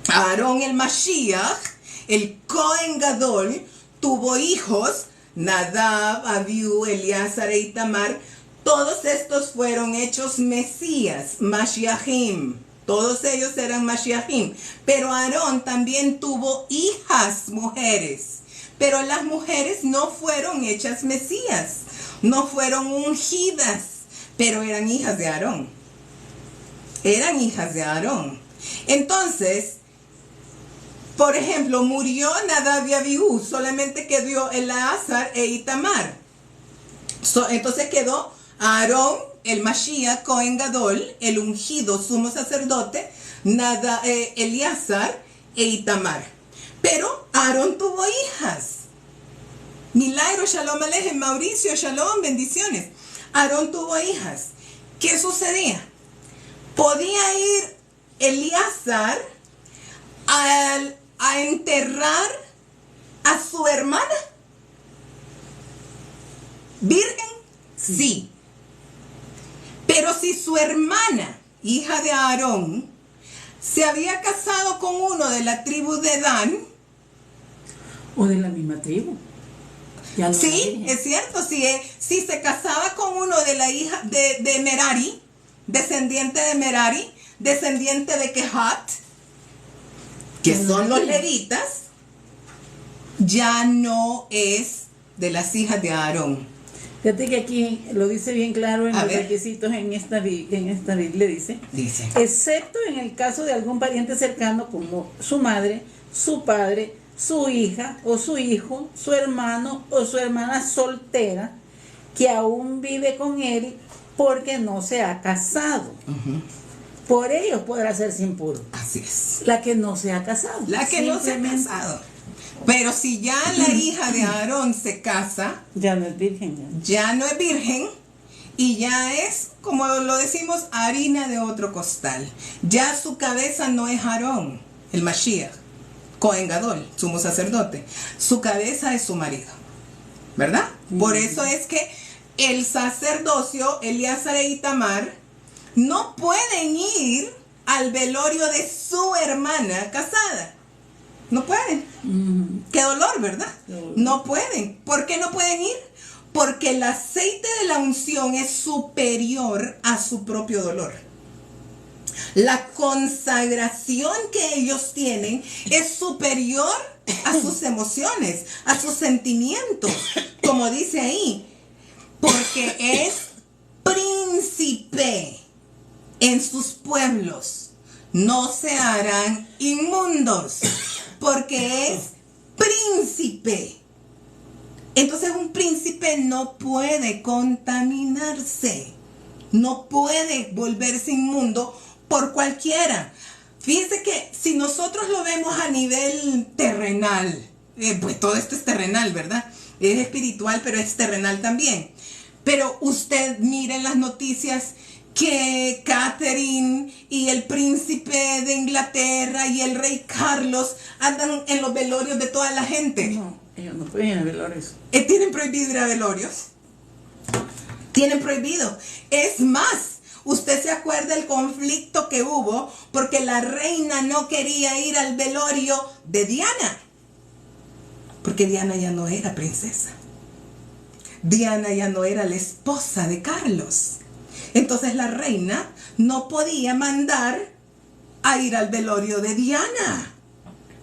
Aarón el Mashiach, el Cohen Gadol, tuvo hijos. Nadab, Abiú, Eleazar e Itamar. Todos estos fueron hechos Mesías, Mashiachim. Todos ellos eran Mashiachim. Pero Aarón también tuvo hijas mujeres. Pero las mujeres no fueron hechas Mesías. No fueron ungidas, pero eran hijas de Aarón. Eran hijas de Aarón. Entonces, por ejemplo, murió Nadab y Abiú, solamente quedó Eleazar e Itamar. Entonces quedó Aarón, el Mashiach, Cohen Gadol, el ungido sumo sacerdote, Eleazar e Itamar. Pero Aarón tuvo hijas. Milagro, Shalom Alejem, Mauricio, Shalom, bendiciones. Aarón tuvo hijas. ¿Qué sucedía? ¿Podía ir Eleazar a enterrar a su hermana? ¿Virgen? Sí. Pero si su hermana, hija de Aarón, se había casado con uno de la tribu de Dan, o de la misma tribu. Ya no sí, es cierto, si se casaba con uno de la hija de Merari, descendiente de Merari, descendiente de Kehat, que son los levitas, ya no es de las hijas de Aarón. Fíjate que aquí lo dice bien claro en los requisitos en esta Biblia, dice, excepto en el caso de algún pariente cercano como su madre, su padre, su hija o su hijo, su hermano o su hermana soltera, que aún vive con él porque no se ha casado. Por ellos podrá ser impuro. Así es. La que no se ha casado. La que no se ha casado. Pero si ya la hija de Aarón se casa, ya no es virgen. Ya no es virgen y ya es, como lo decimos, harina de otro costal. Ya su cabeza no es Aarón, el Mashiach, Cohen Gadol, sumo sacerdote. Su cabeza es su marido, ¿verdad? Por eso es que el sacerdocio, Eleazar e Itamar, no pueden ir al velorio de su hermana casada. No pueden. Qué dolor, ¿verdad? No pueden. ¿Por qué no pueden ir? Porque el aceite de la unción es superior a su propio dolor. La consagración que ellos tienen es superior a sus emociones, a sus sentimientos, como dice ahí, porque es príncipe en sus pueblos. No se harán inmundos, porque es príncipe. Entonces un príncipe no puede contaminarse, no puede volverse inmundo por cualquiera. Fíjense que si nosotros lo vemos a nivel terrenal, pues todo esto es terrenal, ¿verdad? Es espiritual, pero es terrenal también. Pero usted mire en las noticias que Catherine y el príncipe de Inglaterra y el rey Carlos andan en los velorios de toda la gente. No, ellos no pueden ir a velorios. ¿Tienen prohibido ir a velorios? Tienen prohibido. Es más, usted se acuerda el conflicto que hubo porque la reina no quería ir al velorio de Diana. Porque Diana ya no era princesa. Diana ya no era la esposa de Carlos. Entonces la reina no podía mandar a ir al velorio de Diana,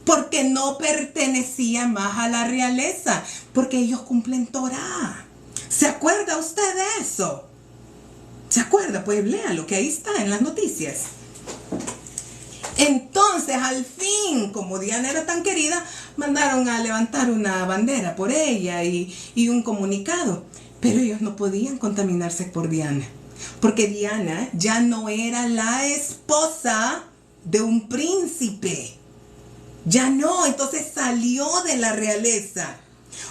porque no pertenecía más a la realeza, porque ellos cumplen Torá. ¿Se acuerda usted de eso? ¿Se acuerda? Pues léalo, que ahí está en las noticias. Entonces, al fin, como Diana era tan querida, mandaron a levantar una bandera por ella y un comunicado. Pero ellos no podían contaminarse por Diana, porque Diana ya no era la esposa de un príncipe. Ya no, entonces salió de la realeza.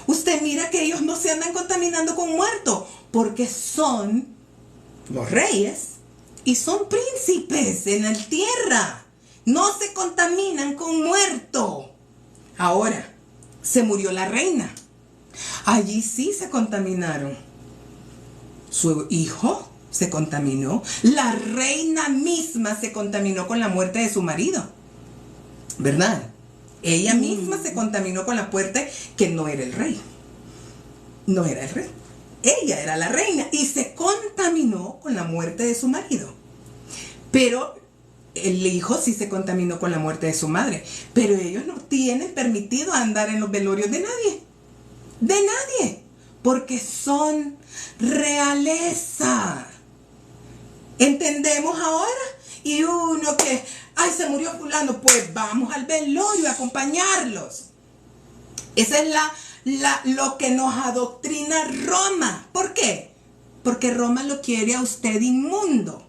Usted mira que ellos no se andan contaminando con muertos, porque son los reyes y son príncipes en la tierra. No se contaminan con muerto. Ahora, se murió la reina. Allí sí se contaminaron. Su hijo se contaminó. La reina misma se contaminó con la muerte de su marido, ¿verdad? Ella misma se contaminó con la muerte, que no era el rey. No era el rey. Ella era la reina y se contaminó con la muerte de su marido. Pero el hijo sí se contaminó con la muerte de su madre. Pero ellos no tienen permitido andar en los velorios de nadie. De nadie. Porque son realeza. ¿Entendemos ahora? Y uno que, ay, se murió fulano, pues vamos al velorio a acompañarlos. Esa es lo que nos adoctrina Roma. ¿Por qué? Porque Roma lo quiere a usted inmundo.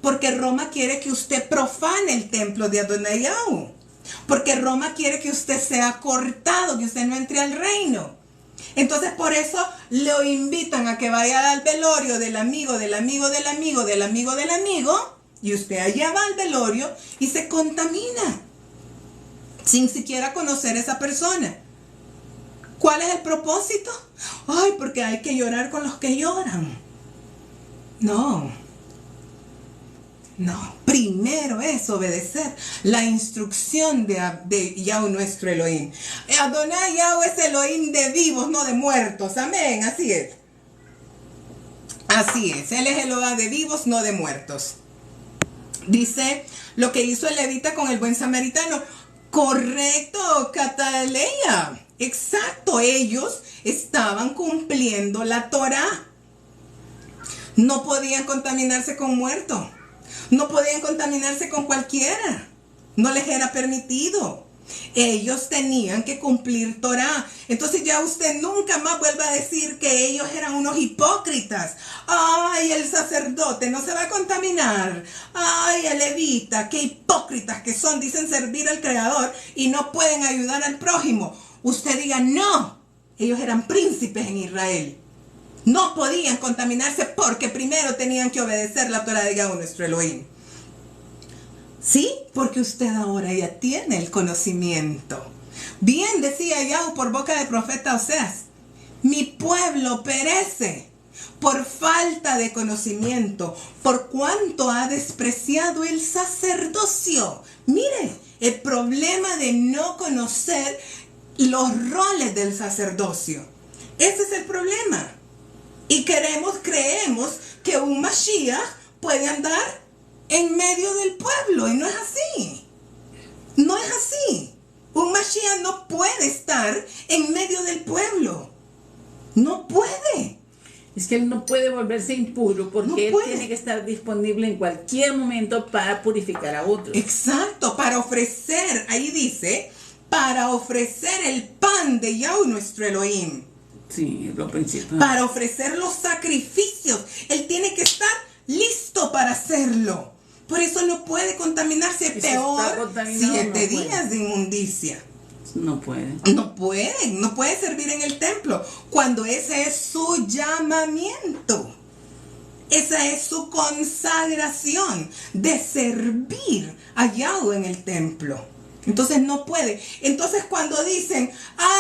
Porque Roma quiere que usted profane el templo de Adonaiyahu. Porque Roma quiere que usted sea cortado, que usted no entre al reino. Entonces por eso lo invitan a que vaya al velorio del amigo, del amigo, del amigo, del amigo, del amigo, Y usted allá va al velorio y se contamina, sin siquiera conocer a esa persona. ¿Cuál es el propósito? Ay, porque hay que llorar con los que lloran. No. Primero es obedecer la instrucción de Yahweh nuestro Elohim. Adonai Yahweh es Elohim de vivos, no de muertos. Amén, así es. Así es, Él es Elohim de vivos, no de muertos. Dice lo que hizo el levita con el buen samaritano. Correcto, Cataleya. Exacto, ellos estaban cumpliendo la Torah. No podían contaminarse con muertos. No podían contaminarse con cualquiera. No les era permitido. Ellos tenían que cumplir Torah. Entonces ya usted nunca más vuelva a decir que ellos eran unos hipócritas. Ay, el sacerdote no se va a contaminar. Ay, el levita, qué hipócritas que son. Dicen servir al Creador y no pueden ayudar al prójimo. Usted diga, no, ellos eran príncipes en Israel. No podían contaminarse porque primero tenían que obedecer la Torah de Yahweh nuestro Elohim. Sí, porque usted ahora ya tiene el conocimiento. Bien decía Yahweh por boca del profeta Oseas, mi pueblo perece por falta de conocimiento, por cuanto ha despreciado el sacerdocio. Mire, el problema de no conocer los roles del sacerdocio. Ese es el problema. Y creemos que un Mashiach puede andar en medio del pueblo. Y no es así. No es así. Un Mashiach no puede estar en medio del pueblo. No puede. Es que él no puede volverse impuro porque él tiene que estar disponible en cualquier momento para purificar a otros. Exacto, para ofrecer, ahí dice, para ofrecer el pan de Yahweh nuestro Elohim. Sí, lo principal. Para ofrecer los sacrificios. Él tiene que estar listo para hacerlo. Por eso no puede contaminarse. Peor, 7 días de inmundicia. No puede. No puede servir en el templo cuando ese es su llamamiento. Esa es su consagración de servir a Yahweh en el templo. Entonces no puede. Entonces cuando dicen,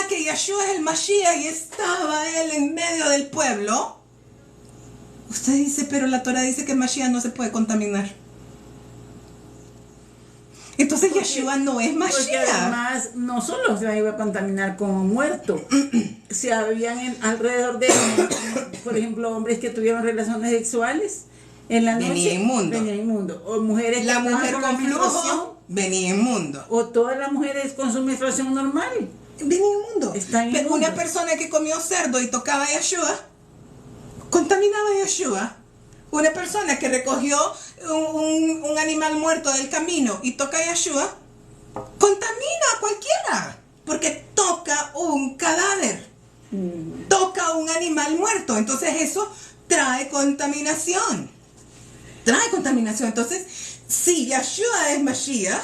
que Yahshua es el Mashiach y estaba él en medio del pueblo, usted dice, pero la Torah dice que el Mashiach no se puede contaminar. Entonces Yahshua no es Mashiach. Porque además no solo se iba a contaminar con un muerto. Si habían alrededor de él, por ejemplo, hombres que tuvieron relaciones sexuales en la noche, venía inmundo. O mujeres la mujer con flujo venía inmundo. O todas las mujeres con su menstruación normal venía inmundo. Pero una persona que comió cerdo y tocaba a Yahshua contaminaba a Yahshua. Una persona que recogió un animal muerto del camino y toca a Yahshua contamina a cualquiera porque toca un cadáver, toca un animal muerto. Entonces eso trae contaminación. Entonces, si Yahshua es Mashiach,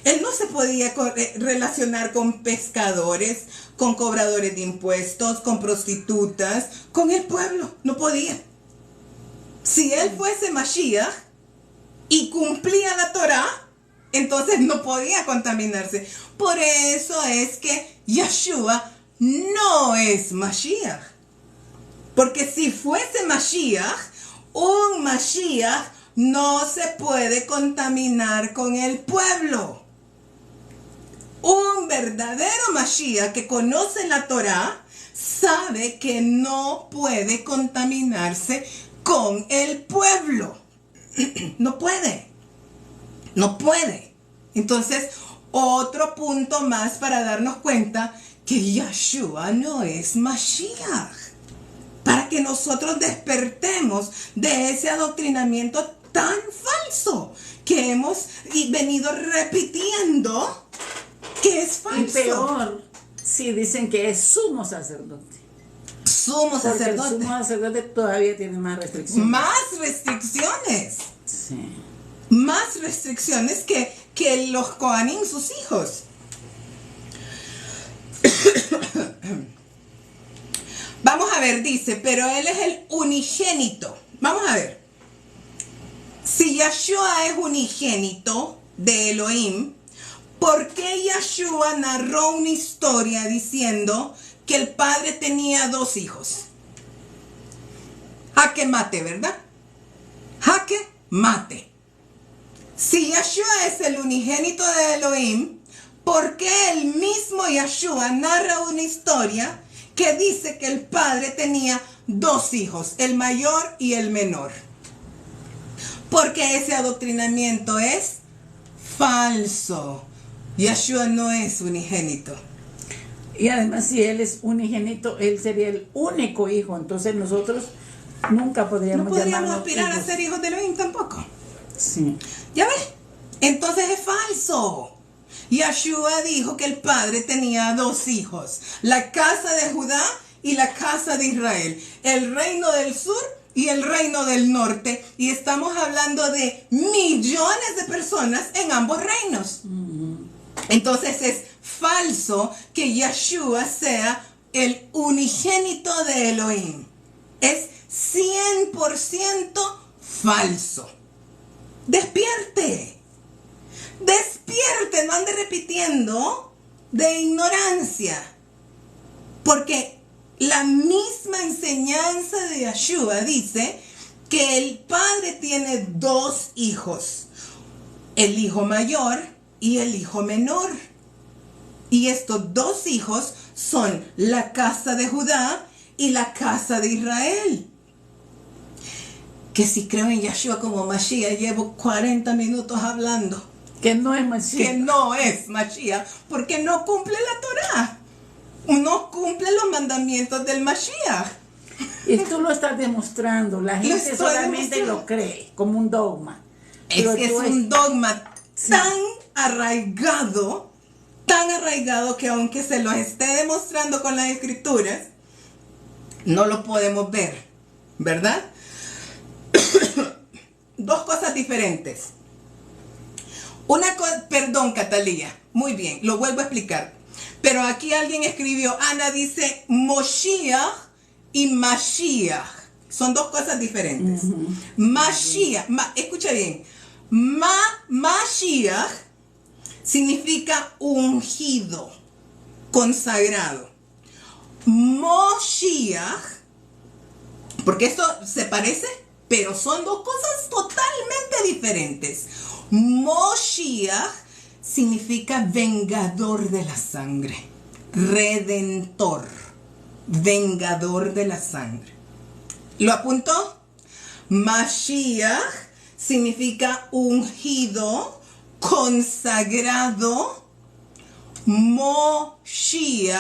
él no se podía relacionar con pescadores, con cobradores de impuestos, con prostitutas, con el pueblo. No podía. Si él fuese Mashiach y cumplía la Torah, entonces no podía contaminarse. Por eso es que Yahshua no es Mashiach. Porque si fuese Mashiach, un Mashiach no se puede contaminar con el pueblo. Un verdadero Mashiach que conoce la Torah sabe que no puede contaminarse con el pueblo. No puede. Entonces, otro punto más para darnos cuenta que Yahshua no es Mashiach. Para que nosotros despertemos de ese adoctrinamiento tan falso que hemos venido repitiendo que es falso. Y peor, si dicen que es sumo sacerdote. Sumo sacerdote. El sumo sacerdote todavía tiene más restricciones. Más restricciones. Sí. Más restricciones que los Kohanim, sus hijos. Vamos a ver, dice, pero él es el unigénito. Vamos a ver. Si Yeshua es unigénito de Elohim, ¿por qué Yeshua narró una historia diciendo que el padre tenía 2 hijos? Jaque mate, ¿verdad? Jaque mate. Si Yeshua es el unigénito de Elohim, ¿por qué el mismo Yeshua narra una historia que dice que el padre tenía 2 hijos, el mayor y el menor? Porque ese adoctrinamiento es falso. Yeshua no es unigénito. Y además, si él es unigénito, él sería el único hijo. Entonces nosotros nunca podríamos aspirar a ser hijos de Elohim tampoco. Sí. ¿Ya ves? Entonces es falso. Yeshua dijo que el padre tenía 2 hijos, la casa de Judá y la casa de Israel, el reino del sur y el reino del norte, y estamos hablando de millones de personas en ambos reinos. Entonces es falso que Yeshua sea el unigénito de Elohim. Es 100% falso. Despierte. Despierte, no ande repitiendo de ignorancia. Porque la misma enseñanza de Yeshua dice que el padre tiene 2 hijos, el hijo mayor y el hijo menor. Y estos 2 hijos son la casa de Judá y la casa de Israel. Que si creo en Yeshua como Mashiach, llevo 40 minutos hablando. Que no es Mashiach. Que no es Mashiach, porque no cumple la Torá. No cumple los mandamientos del Mashiach. Y tú lo estás demostrando. La gente solamente lo cree como un dogma. Es que es un dogma tan arraigado que aunque se lo esté demostrando con las escrituras, no lo podemos ver, ¿verdad? 2 cosas diferentes. Una cosa, perdón, Catalía, muy bien, lo vuelvo a explicar. Pero aquí alguien escribió, Ana dice Moshiach y Mashiach. Son 2 cosas diferentes. Mashiach, escucha bien, Mashiach significa ungido, consagrado. Moshiach, porque esto se parece, pero son 2 cosas totalmente diferentes. Moshiach significa vengador de la sangre, redentor, vengador de la sangre. ¿Lo apuntó? Mashiach significa ungido, consagrado. Moshiach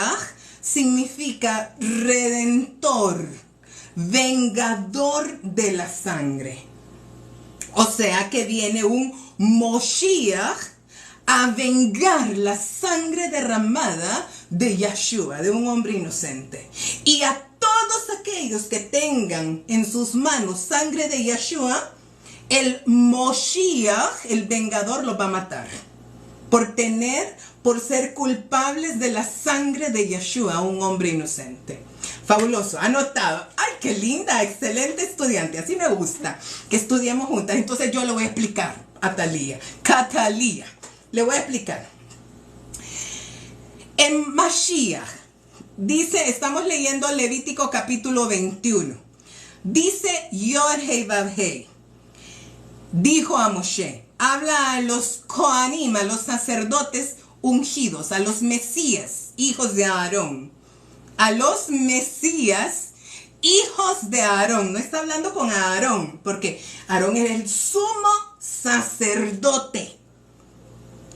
significa redentor, vengador de la sangre. O sea que viene un Moshiach a vengar la sangre derramada de Yeshua, de un hombre inocente. Y a todos aquellos que tengan en sus manos sangre de Yeshua, el Moshiach, el vengador, los va a matar. Por ser culpables de la sangre de Yeshua, un hombre inocente. Fabuloso, anotado. Ay, qué linda, excelente estudiante. Así me gusta que estudiemos juntas. Entonces yo le voy a explicar a Catalía. Le voy a explicar. En Mashiach, dice, estamos leyendo Levítico capítulo 21. Dice Yod-Hei Vav-Hei. Dijo a Moshe, habla a los Kohanim, a los sacerdotes ungidos, a los Mesías, hijos de Aarón. A los Mesías, hijos de Aarón. No está hablando con Aarón, porque Aarón es el sumo sacerdote.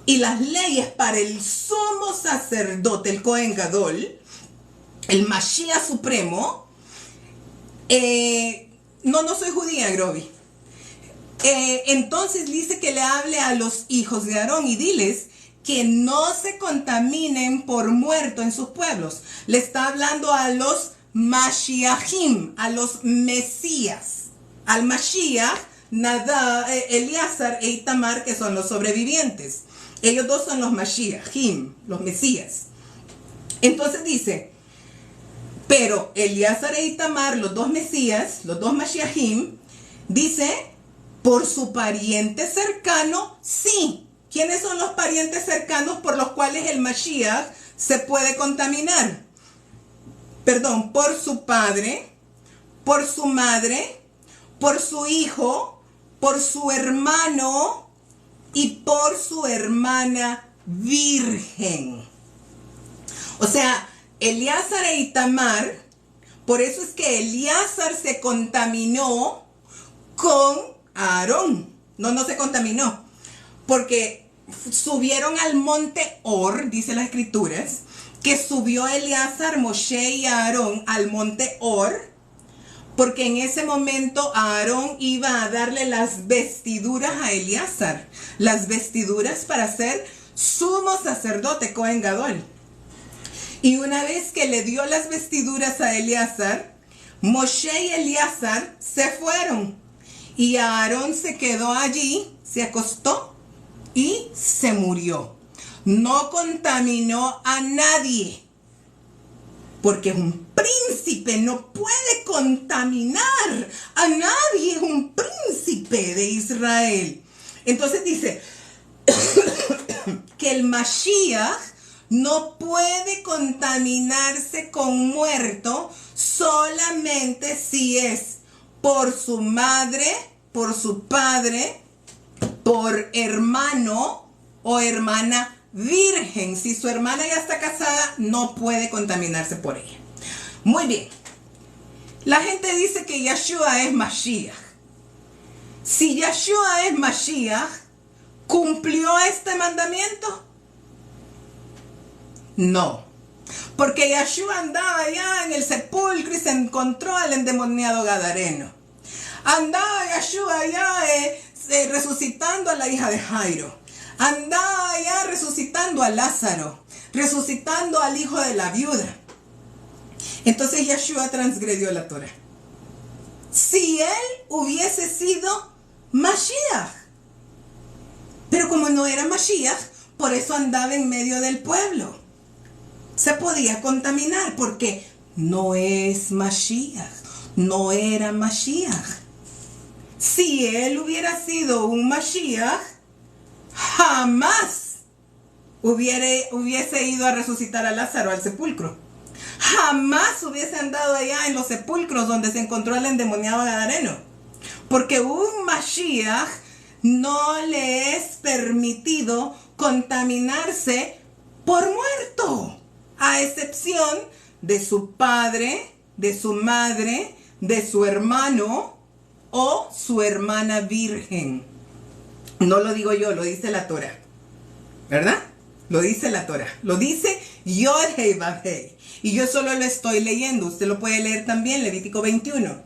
Y las leyes para el sumo sacerdote, el Cohen Gadol, el Mashiach supremo, no soy judía, Groby. Entonces dice que le hable a los hijos de Aarón y diles que no se contaminen por muerto en sus pueblos. Le está hablando a los Mashiachim, a los Mesías, al Mashiach, Eleazar e Itamar, que son los sobrevivientes. Ellos 2 son los Mashiachim, los Mesías. Entonces dice, pero Eleazar e Itamar, los 2 Mesías, los 2 Mashiachim, dice, Por su pariente cercano, sí. ¿Quiénes son los parientes cercanos por los cuales el Mashiach se puede contaminar? Perdón, por su padre, por su madre, por su hijo, por su hermano y por su hermana virgen. O sea, Eleazar e Itamar, por eso es que Eleazar se contaminó con Aarón. No se contaminó, porque subieron al monte Or, dice las escrituras, que subió Eleazar, Moshe y Aarón al monte Or, porque en ese momento Aarón iba a darle las vestiduras a Eleazar, las vestiduras para ser sumo sacerdote, Cohen Gadol. Y una vez que le dio las vestiduras a Eleazar, Moshe y Eleazar se fueron. Y Aarón se quedó allí, se acostó y se murió. No contaminó a nadie, porque un príncipe no puede contaminar a nadie, es un príncipe de Israel. Entonces dice que el Mashiach no puede contaminarse con muerto solamente si es por su madre, por su padre, por hermano o hermana virgen. Si su hermana ya está casada, no puede contaminarse por ella. Muy bien. La gente dice que Yeshua es Mashiach. Si Yeshua es Mashiach, ¿cumplió este mandamiento? No. Porque Yeshua andaba allá en el sepulcro y se encontró al endemoniado gadareno. Andaba Yeshua allá resucitando a la hija de Jairo. Andaba allá resucitando a Lázaro, resucitando al hijo de la viuda. Entonces Yeshua transgredió la Torah. Si él hubiese sido Mashiach. Pero como no era Mashiach, por eso andaba en medio del pueblo. Se podía contaminar porque no es Mashiach, no era Mashiach. Si él hubiera sido un Mashiach, jamás hubiese ido a resucitar a Lázaro al sepulcro. Jamás hubiese andado allá en los sepulcros donde se encontró el endemoniado gadareno. Porque un Mashiach no le es permitido contaminarse por muerto, a excepción de su padre, de su madre, de su hermano o su hermana virgen. No lo digo yo, lo dice la Torah, ¿verdad? Lo dice la Torah, lo dice Yod-Hei Vav-Hei. Y yo solo lo estoy leyendo, usted lo puede leer también, Levítico 21.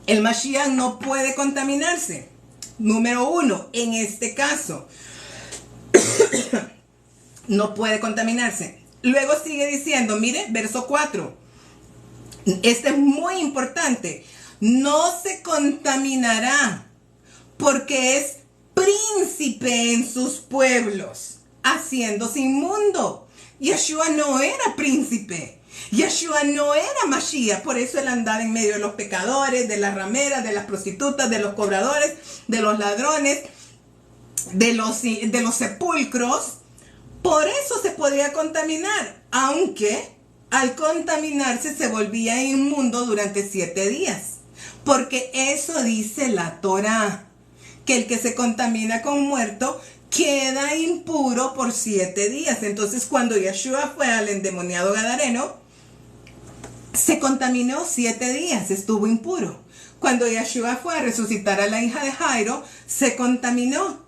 El Mashiach no puede contaminarse. Número 1, en este caso, no puede contaminarse. Luego sigue diciendo, mire, verso 4. Este es muy importante. No se contaminará porque es príncipe en sus pueblos, haciéndose inmundo. Yeshua no era príncipe. Yeshua no era Mashiach. Por eso él andaba en medio de los pecadores, de las rameras, de las prostitutas, de los cobradores, de los ladrones, de los sepulcros. Por eso se podía contaminar, aunque al contaminarse se volvía inmundo durante 7 días. Porque eso dice la Torah, que el que se contamina con muerto queda impuro por 7 días. Entonces cuando Yeshua fue al endemoniado gadareno, se contaminó 7 días, estuvo impuro. Cuando Yeshua fue a resucitar a la hija de Jairo, se contaminó,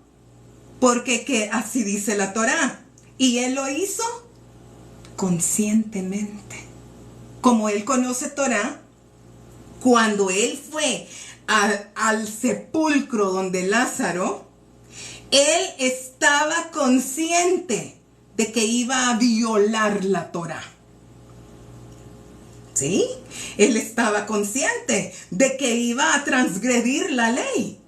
porque así dice la Torah. Y él lo hizo conscientemente. Como él conoce Torah, cuando él fue al sepulcro donde Lázaro, él estaba consciente de que iba a violar la Torah. ¿Sí? Él estaba consciente de que iba a transgredir la ley.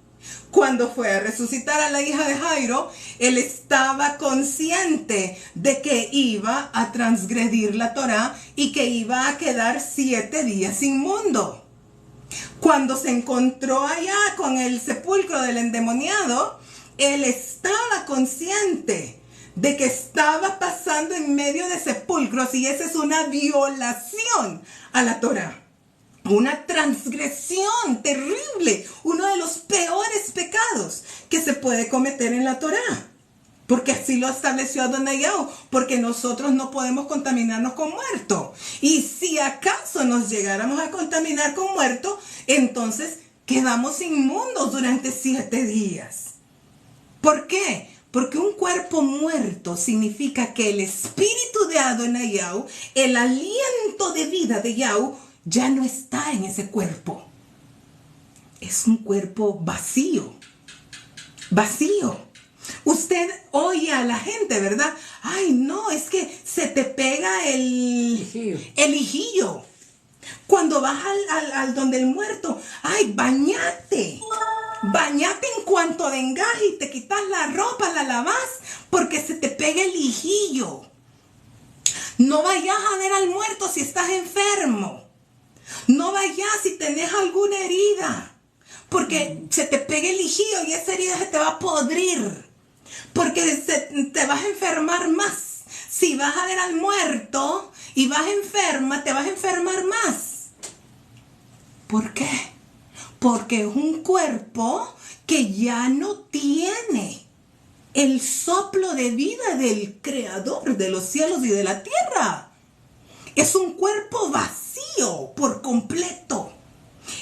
Cuando fue a resucitar a la hija de Jairo, él estaba consciente de que iba a transgredir la Torah y que iba a quedar 7 días inmundo. Cuando se encontró allá con el sepulcro del endemoniado, él estaba consciente de que estaba pasando en medio de sepulcros y esa es una violación a la Torá. Una transgresión terrible, uno de los peores pecados que se puede cometer en la Torá. Porque así lo estableció Adonaiyahu, porque nosotros no podemos contaminarnos con muerto. Y si acaso nos llegáramos a contaminar con muerto, entonces quedamos inmundos durante 7 días. ¿Por qué? Porque un cuerpo muerto significa que el espíritu de Adonaiyahu, el aliento de vida de Yahu, ya no está en ese cuerpo. Es un cuerpo vacío. Vacío. Usted oye a la gente, ¿verdad? Ay, no, es que se te pega el hijillo. Cuando vas al donde el muerto, ay, bañate. Bañate en cuanto vengas y te quitas la ropa, la lavas, porque se te pega el hijillo. No vayas a ver al muerto si estás enfermo. No vayas si tenés alguna herida, porque se te pega el hijillo y esa herida se te va a podrir. Porque te vas a enfermar más. Si vas a ver al muerto y vas enferma, te vas a enfermar más. ¿Por qué? Porque es un cuerpo que ya no tiene el soplo de vida del Creador de los cielos y de la tierra. Es un cuerpo vacío por completo.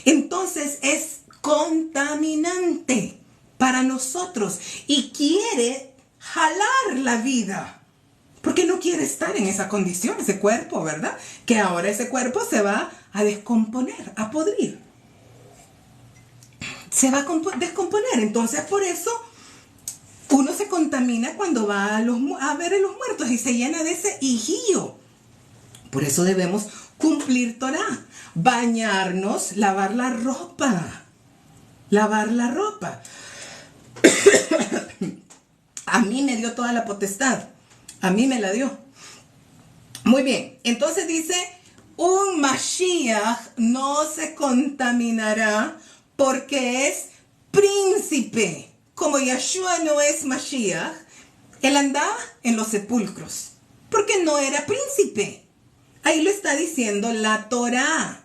Entonces es contaminante para nosotros y quiere jalar la vida, porque no quiere estar en esa condición, ese cuerpo, ¿verdad? Que ahora ese cuerpo se va a descomponer, a podrir. Se va a descomponer, entonces por eso uno se contamina cuando va a ver a los muertos y se llena de ese hijillo. Por eso debemos cumplir Torá, bañarnos, lavar la ropa. Lavar la ropa. A mí me dio toda la potestad. A mí me la dio. Muy bien. Entonces dice, un Mashiach no se contaminará porque es príncipe. Como Yeshua no es Mashiach, él andaba en los sepulcros porque no era príncipe. Ahí lo está diciendo la Torá.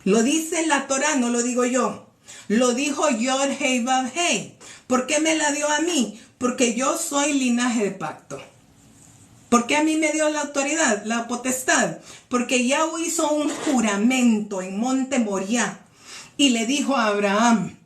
Lo dice la Torá, no lo digo yo. Lo dijo Yod Hei Vav Hei. ¿Por qué me la dio a mí? Porque yo soy linaje de pacto. ¿Por qué a mí me dio la autoridad, la potestad? Porque Yahweh hizo un juramento en Monte Moriah y le dijo a Abraham,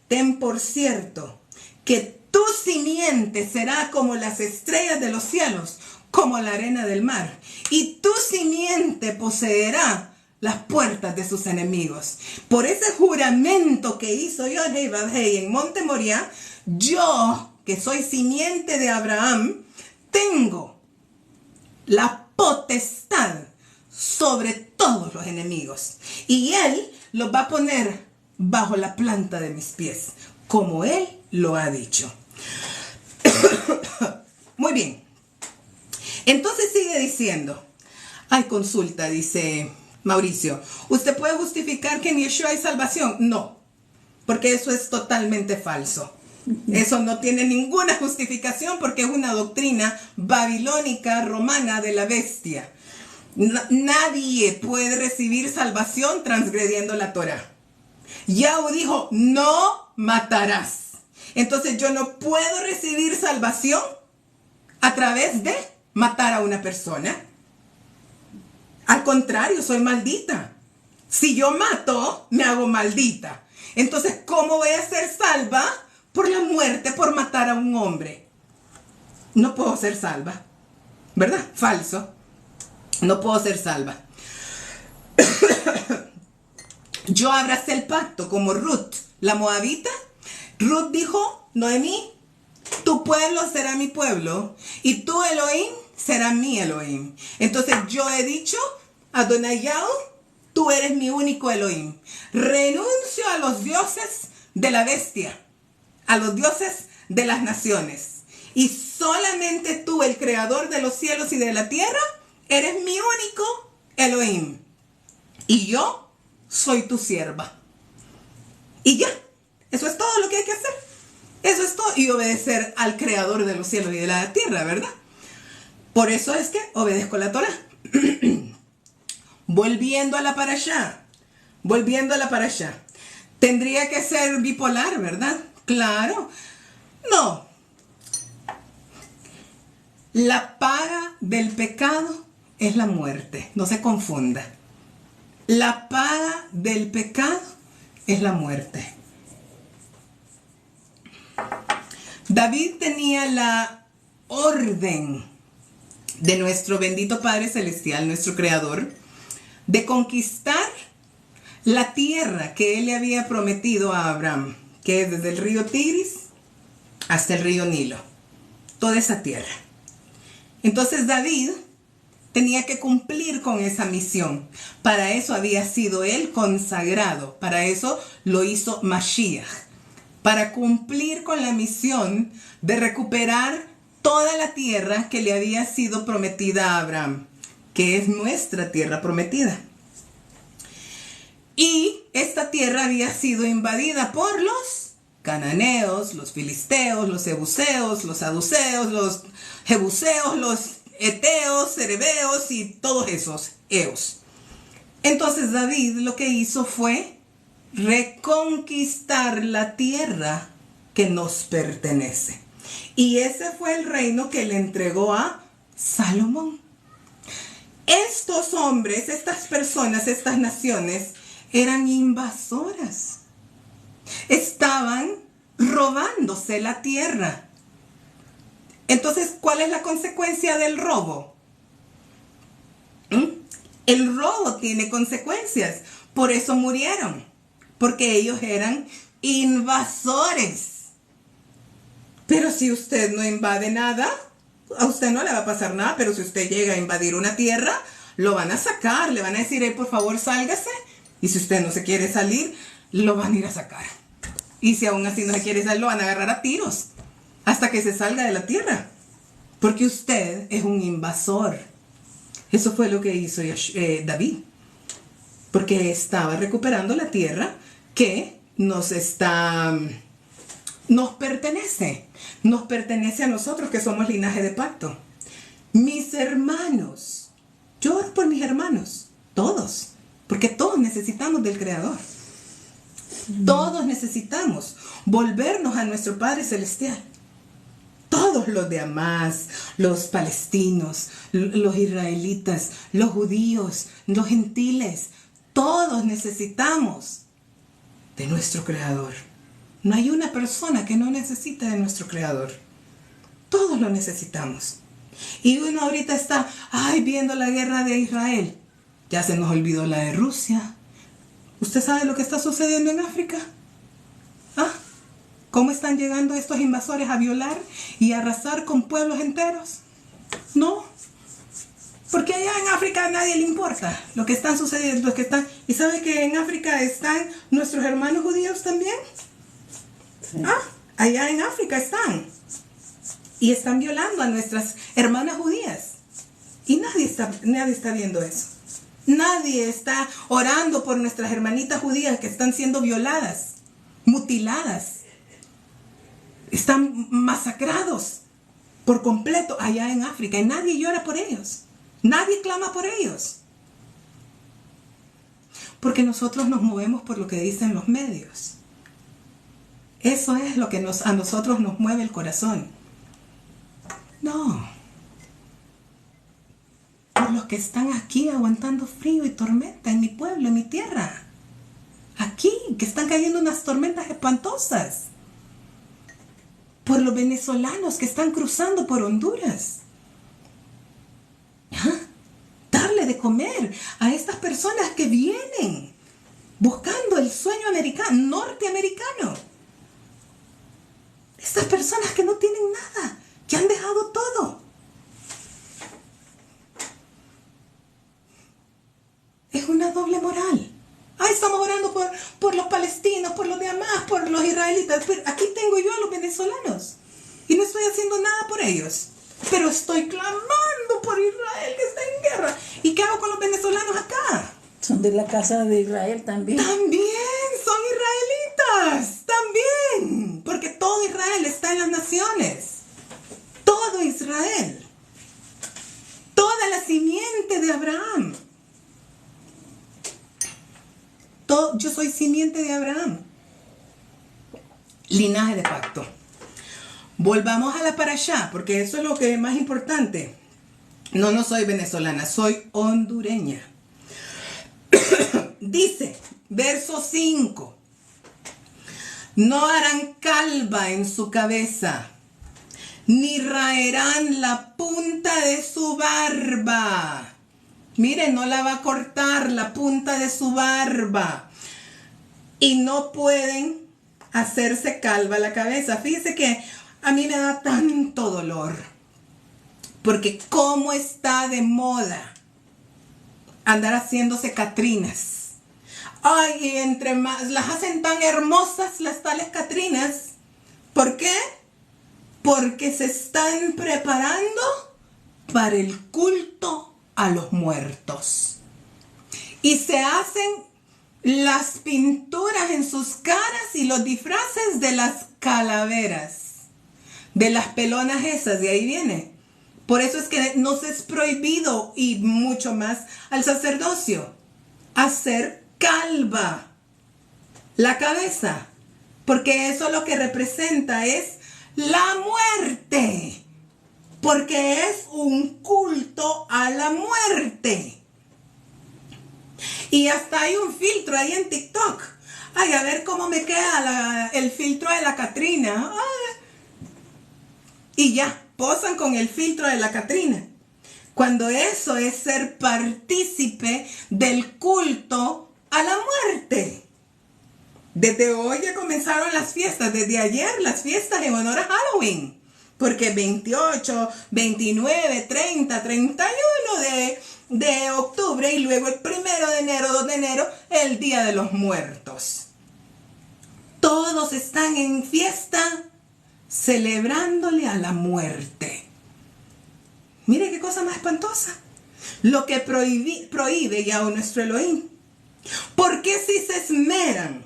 ten por cierto que tu simiente será como las estrellas de los cielos, como la arena del mar, y tu simiente poseerá las puertas de sus enemigos. Por ese juramento que hizo Yod Hei Vav Hei en Monte Moriah, yo, que soy simiente de Abraham, tengo la potestad sobre todos los enemigos. Y él los va a poner bajo la planta de mis pies, como él lo ha dicho. Muy bien. Entonces sigue diciendo, hay consulta, dice Mauricio, ¿usted puede justificar que en Yeshua hay salvación? No, porque eso es totalmente falso. Eso no tiene ninguna justificación porque es una doctrina babilónica romana de la bestia. Nadie puede recibir salvación transgrediendo la Torá. Yahweh dijo, no matarás. Entonces yo no puedo recibir salvación a través de matar a una persona. Al contrario, soy maldita. Si yo mato, me hago maldita. Entonces, ¿cómo voy a ser salva por la muerte, por matar a un hombre? No puedo ser salva, ¿verdad? Falso. No puedo ser salva. Yo abracé el pacto como Ruth, la moabita. Ruth dijo, Noemí, tu pueblo será mi pueblo y tu Elohim será mi Elohim. Entonces yo he dicho, Adonaiyahu, tú eres mi único Elohim. Renuncio a los dioses de la bestia, a los dioses de las naciones. Y solamente tú, el creador de los cielos y de la tierra, eres mi único Elohim. Y yo soy tu sierva. Y ya, eso es todo lo que hay que hacer. Eso es todo. Y obedecer al creador de los cielos y de la tierra, ¿verdad? Por eso es que obedezco la Torá. Volviendo a la parashá. Tendría que ser bipolar, ¿verdad? Claro. No. La paga del pecado es la muerte. No se confunda. La paga del pecado es la muerte. David tenía la orden de nuestro bendito Padre Celestial, nuestro Creador, de conquistar la tierra que él le había prometido a Abraham, que es desde el río Tigris hasta el río Nilo, toda esa tierra. Entonces David tenía que cumplir con esa misión. Para eso había sido él consagrado, para eso lo hizo Mashiach, para cumplir con la misión de recuperar toda la tierra que le había sido prometida a Abraham, que es nuestra tierra prometida. Y esta tierra había sido invadida por los cananeos, los filisteos, los jebuseos, los saduceos, los jebuseos, los eteos, cerebeos y todos esos eos. Entonces David lo que hizo fue reconquistar la tierra que nos pertenece. Y ese fue el reino que le entregó a Salomón. Estos hombres, estas personas, estas naciones eran invasoras. Estaban robándose la tierra. Entonces, ¿cuál es la consecuencia del robo? El robo tiene consecuencias. Por eso murieron. Porque ellos eran invasores. Pero si usted no invade nada, a usted no le va a pasar nada. Pero si usted llega a invadir una tierra, lo van a sacar. Le van a decir, por favor, sálgase. Y si usted no se quiere salir, lo van a ir a sacar. Y si aún así no se quiere salir, lo van a agarrar a tiros hasta que se salga de la tierra. Porque usted es un invasor. Eso fue lo que hizo David. Porque estaba recuperando la tierra que nos pertenece. Nos pertenece a nosotros que somos linaje de pacto. Mis hermanos. Yo oro por mis hermanos. Todos. Porque todos necesitamos del Creador. Todos necesitamos volvernos a nuestro Padre Celestial. Todos los de Hamas, los palestinos, los israelitas, los judíos, los gentiles, todos necesitamos de nuestro Creador. No hay una persona que no necesite de nuestro Creador. Todos lo necesitamos. Y uno ahorita está, viendo la guerra de Israel. Ya se nos olvidó la de Rusia. ¿Usted sabe lo que está sucediendo en África? ¿Cómo están llegando estos invasores a violar y arrasar con pueblos enteros? No. Porque allá en África a nadie le importa lo que están sucediendo, ¿Y sabe que en África están nuestros hermanos judíos también? Sí. Allá en África están. Y están violando a nuestras hermanas judías. Y nadie está viendo eso. Nadie está orando por nuestras hermanitas judías que están siendo violadas, mutiladas. Están masacrados por completo allá en África. Y nadie llora por ellos. Nadie clama por ellos. Porque nosotros nos movemos por lo que dicen los medios. Eso es lo que a nosotros nos mueve el corazón. No. Por los que están aquí aguantando frío y tormenta en mi pueblo, en mi tierra. Aquí, que están cayendo unas tormentas espantosas. Por los venezolanos que están cruzando por Honduras. Darle de comer a estas personas que vienen buscando el sueño norteamericano. Estas personas que no tienen nada, que han dejado todo. Es una doble moral. Estamos orando por los palestinos, por los de Hamas, por los israelitas. Pero aquí tengo yo a los venezolanos. Y no estoy haciendo nada por ellos. Pero estoy clamando por Israel que está en guerra. ¿Y qué hago con los venezolanos acá? Son de la casa de Israel también. También son de Abraham. Linaje de pacto. Volvamos a la parashá, porque eso es lo que es más importante. No soy venezolana, soy hondureña. Dice, verso 5. No harán calva en su cabeza, ni raerán la punta de su barba. Miren, no la va a cortar la punta de su barba. Y no pueden hacerse calva la cabeza. Fíjese que a mí me da tanto dolor. Porque cómo está de moda andar haciéndose catrinas. Ay, y entre más las hacen tan hermosas las tales catrinas. ¿Por qué? Porque se están preparando para el culto a los muertos. Y se hacen las pinturas en sus caras y los disfraces de las calaveras, de las pelonas esas, de ahí viene. Por eso es que nos es prohibido, y mucho más al sacerdocio, hacer calva la cabeza, porque eso lo que representa es la muerte, porque es un culto a la muerte. Y hasta hay un filtro ahí en TikTok. Ay, a ver cómo me queda el filtro de la Catrina. Y ya, posan con el filtro de la Catrina. Cuando eso es ser partícipe del culto a la muerte. Desde hoy ya comenzaron las fiestas, desde ayer las fiestas en honor a Halloween. Porque 28, 29, 30, 31 de octubre y luego el 1 de enero, 2 de enero, el Día de los Muertos. Todos están en fiesta celebrándole a la muerte. Mire qué cosa más espantosa. Lo que prohíbe Yahweh nuestro Elohim. ¿Por qué si se esmeran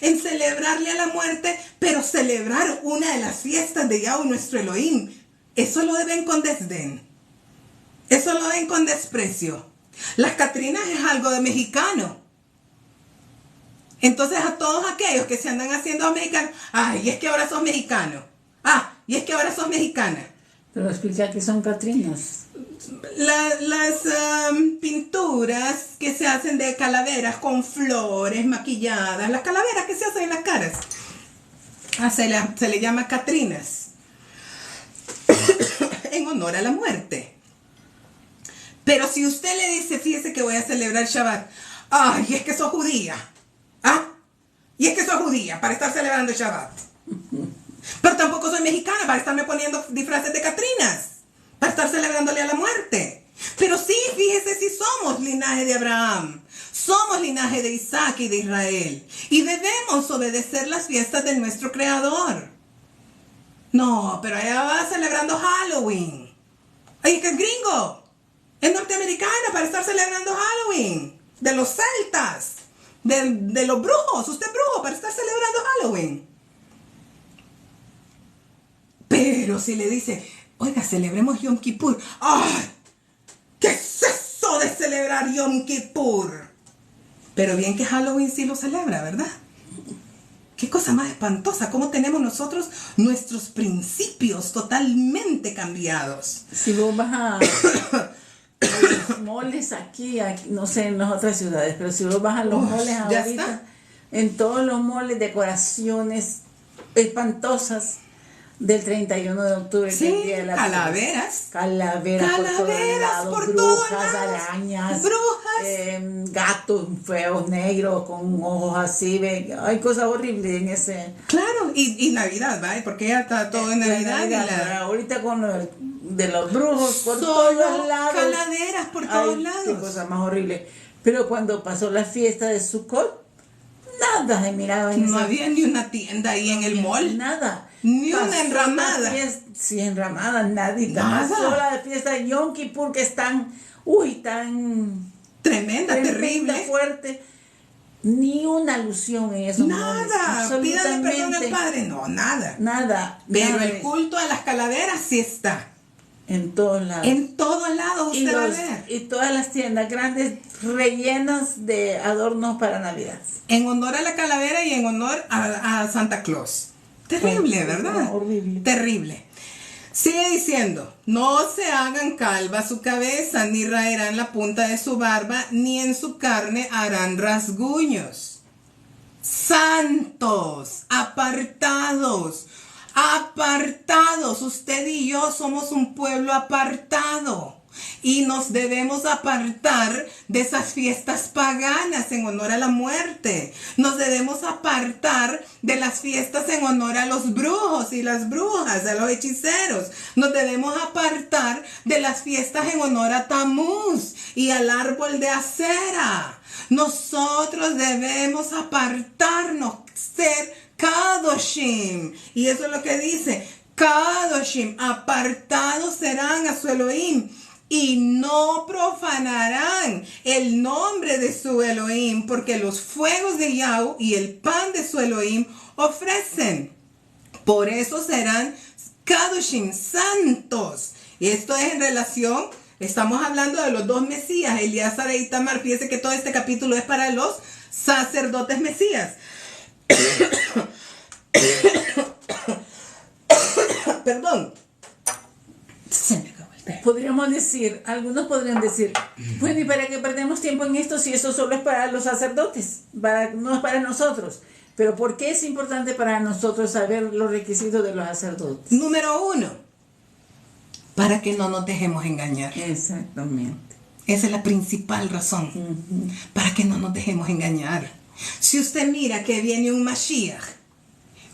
en celebrarle a la muerte, pero celebrar una de las fiestas de Yahweh nuestro Elohim? Eso lo ven con desdén. Eso lo ven con desprecio. Las Catrinas es algo de mexicano. Entonces a todos aquellos que se andan haciendo mexicanos, ay, es que ahora sos mexicano. Ah, y es que ahora sos mexicana. Pero explica que son Catrinas. Las pinturas que se hacen de calaveras con flores maquilladas, las calaveras que se hacen en las caras, se le llama Catrinas, en honor a la muerte. Pero si usted le dice, fíjese que voy a celebrar Shabbat, ay, y es que sos judía, y es que sos judía para estar celebrando Shabbat. Pero tampoco soy mexicana para estarme poniendo disfraces de Catrinas, para estar celebrándole a la muerte. Pero sí, fíjese, si somos linaje de Abraham, somos linaje de Isaac y de Israel, y debemos obedecer las fiestas de nuestro Creador. No, pero allá va celebrando Halloween. Ay, que es gringo, es norteamericana para estar celebrando Halloween, de los celtas, de los brujos. Usted es brujo para estar celebrando Halloween. Pero si le dice, oiga, celebremos Yom Kippur. ¡Ay! ¿Qué es eso de celebrar Yom Kippur? Pero bien que Halloween sí lo celebra, ¿verdad? Qué cosa más espantosa. Cómo tenemos nosotros nuestros principios totalmente cambiados. Si vos vas a los moles aquí, no sé, en las otras ciudades, pero si vos vas a los moles ahorita, en todos los moles, decoraciones espantosas del 31 de octubre, sí, que es el día de la calaveras por todos lados, arañas, brujas, gatos feos, negros, con ojos así, hay cosas horribles en ese. Claro, y Navidad, ¿vale? Porque ya está todo en Navidad. Ahorita con lo de los brujos por todos lados, calaveras por todos lados. Qué cosa más horrible. Pero cuando pasó la fiesta de Sukkot, nada se miraba en no había ni una tienda ahí en el mall. Nada. Ni una enramada. Sí, enramada, nadita. Nada. Sola de fiesta de Yom Kippur, que es tan tremenda, terrible, fuerte. Ni una alusión en eso. Nada. Pídale perdón al Padre. No, nada. Nada. Pero el culto a las calaveras sí está. En todos lados. En todos lados usted va a ver. Y todas las tiendas grandes rellenas de adornos para Navidad. En honor a la calavera y en honor a Santa Claus. Terrible, ¿verdad? Horrible. Terrible. Sigue diciendo, no se hagan calva su cabeza, ni raerán la punta de su barba, ni en su carne harán rasguños. Santos, apartados, apartados. Usted y yo somos un pueblo apartado. Y nos debemos apartar de esas fiestas paganas en honor a la muerte. Nos debemos apartar de las fiestas en honor a los brujos y las brujas, a los hechiceros. Nos debemos apartar de las fiestas en honor a Tamuz y al árbol de acera. Nosotros debemos apartarnos, ser Kadoshim. Y eso es lo que dice, Kadoshim, apartados serán a su Elohim. Y no profanarán el nombre de su Elohim, porque los fuegos de Yahweh y el pan de su Elohim ofrecen. Por eso serán Kadoshim, santos. Y esto es en relación, estamos hablando de los dos Mesías, Eleazar e Itamar. Fíjese que todo este capítulo es para los sacerdotes Mesías. Perdón. Se me acabó. Podríamos decir, algunos podrían decir, bueno, ¿y para qué perdemos tiempo en esto si eso solo es para los sacerdotes? No es para nosotros. Pero ¿por qué es importante para nosotros saber los requisitos de los sacerdotes? Número 1, para que no nos dejemos engañar. Exactamente. Esa es la principal razón, para que no nos dejemos engañar. Si usted mira que viene un Mashiach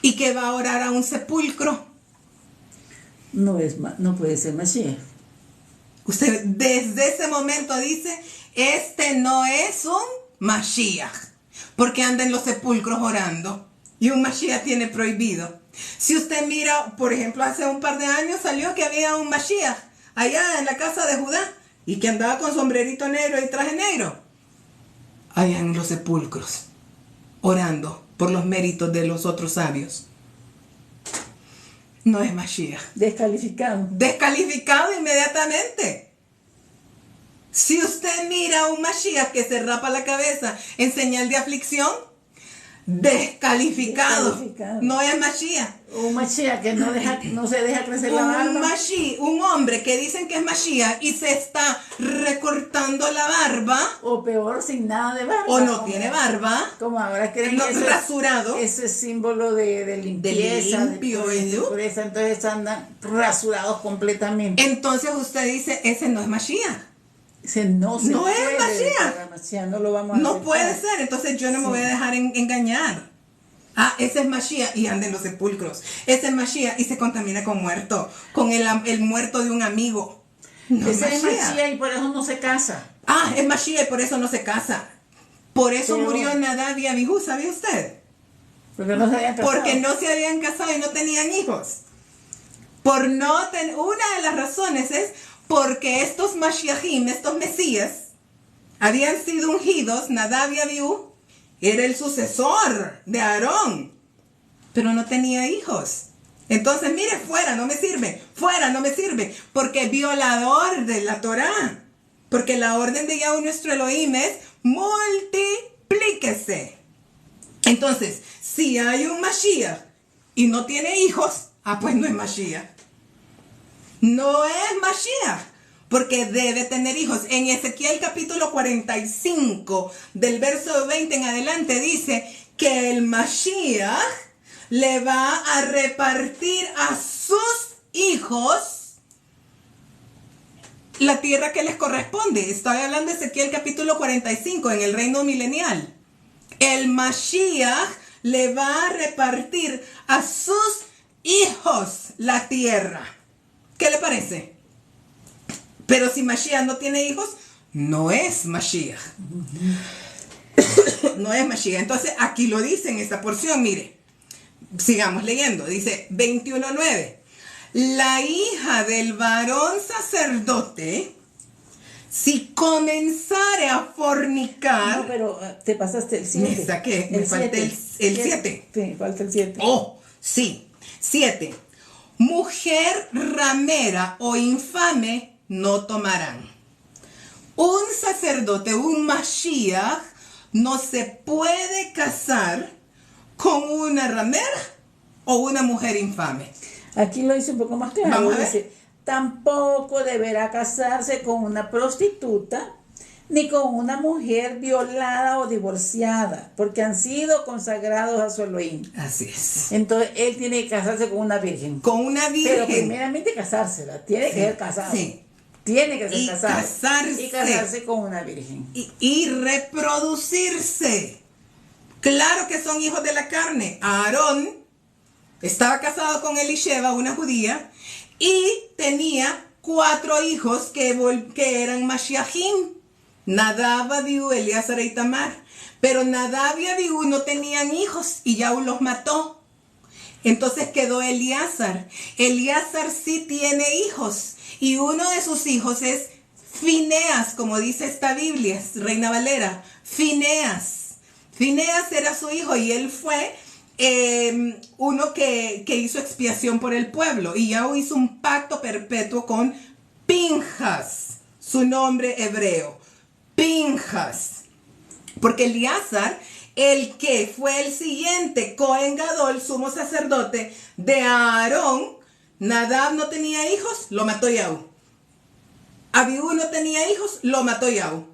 y que va a orar a un sepulcro, no puede ser Mashiach. Usted desde ese momento dice, este no es un Mashiach, porque anda en los sepulcros orando. Y un Mashiach tiene prohibido. Si usted mira, por ejemplo, hace un par de años salió que había un Mashiach allá en la casa de Judá y que andaba con sombrerito negro y traje negro. Allá en los sepulcros, orando por los méritos de los otros sabios. No es Mashiach. Descalificado. Descalificado inmediatamente. Si usted mira a un Mashiach que se rapa la cabeza en señal de aflicción, descalificado. No es Mashiach. Un Mashiach que no se deja crecer la barba. Un hombre que dicen que es Mashiach y se está recortando la barba. O peor, sin nada de barba. O no tiene barba. Como ahora creen que rasurado. Ese símbolo de limpieza. De pureza, entonces andan rasurados completamente. Entonces usted dice, ese no es Mashiach. No es Mashiach. No lo vamos a No puede ser. Entonces yo no me voy a dejar engañar. Ese es Mashiach y anda en los sepulcros. Ese es Mashiach y se contamina con muerto. Con el muerto de un amigo. No ese es Mashiach y por eso no se casa. Es Mashiach y por eso no se casa. Por eso murió Nadab y Abihu, ¿sabía usted? Porque no se habían casado. Porque no se habían casado y no tenían hijos. Una de las razones es porque estos Mashiachim, estos Mesías, habían sido ungidos, Nadab y Abihu, era el sucesor de Aarón, pero no tenía hijos. Entonces, mire, fuera, no me sirve, porque violador de la Torá, porque la orden de Yahweh nuestro Elohim es multiplíquese. Entonces, si hay un Mashiach y no tiene hijos, pues no es Mashiach. No es Mashiach, porque debe tener hijos. En Ezequiel capítulo 45, del verso 20 en adelante, dice que el Mashiach le va a repartir a sus hijos la tierra que les corresponde. Estoy hablando de Ezequiel capítulo 45, en el reino milenial. El Mashiach le va a repartir a sus hijos la tierra. ¿Qué le parece? Pero si Mashiach no tiene hijos, no es Mashiach. No es Mashiach. Entonces aquí lo dice en esta porción, mire. Sigamos leyendo. Dice 21:9. La hija del varón sacerdote, si comenzare a fornicar. No, pero te pasaste el 7. Me saqué, me falta el 7. Sí, falta el 7. Sí. 7. mujer ramera o infame no tomarán. Un sacerdote, un Mashiach, no se puede casar con una ramera o una mujer infame. Aquí lo dice un poco más claro. Vamos a ver. Dice, tampoco deberá casarse con una prostituta ni con una mujer violada o divorciada, porque han sido consagrados a su Elohim. Así es. Entonces, él tiene que casarse con una virgen. Con una virgen. Pero primeramente casársela, tiene que ser casado. Sí. Tiene que ser Y casado. casarse. Y casarse con una virgen. Y reproducirse. Claro que son hijos de la carne. Aarón estaba casado con Elisheba, una judía, y tenía 4 hijos que eran Mashiachim. Nadab, Abiú, Eleazar e Itamar. Pero Nadab y Abiú no tenían hijos y Yahu los mató. Entonces quedó Eleazar. Eleazar sí tiene hijos. Y uno de sus hijos es Fineas, como dice esta Biblia, Reina Valera. Fineas. Fineas era su hijo y él fue uno que hizo expiación por el pueblo. Y Yahu hizo un pacto perpetuo con Pinjas, su nombre hebreo. Pinjas. Porque Eleazar, el que fue el siguiente Cohen Gadol, sumo sacerdote de Aarón, Nadab no tenía hijos, lo mató Yahu. Abiú no tenía hijos, lo mató Yahu.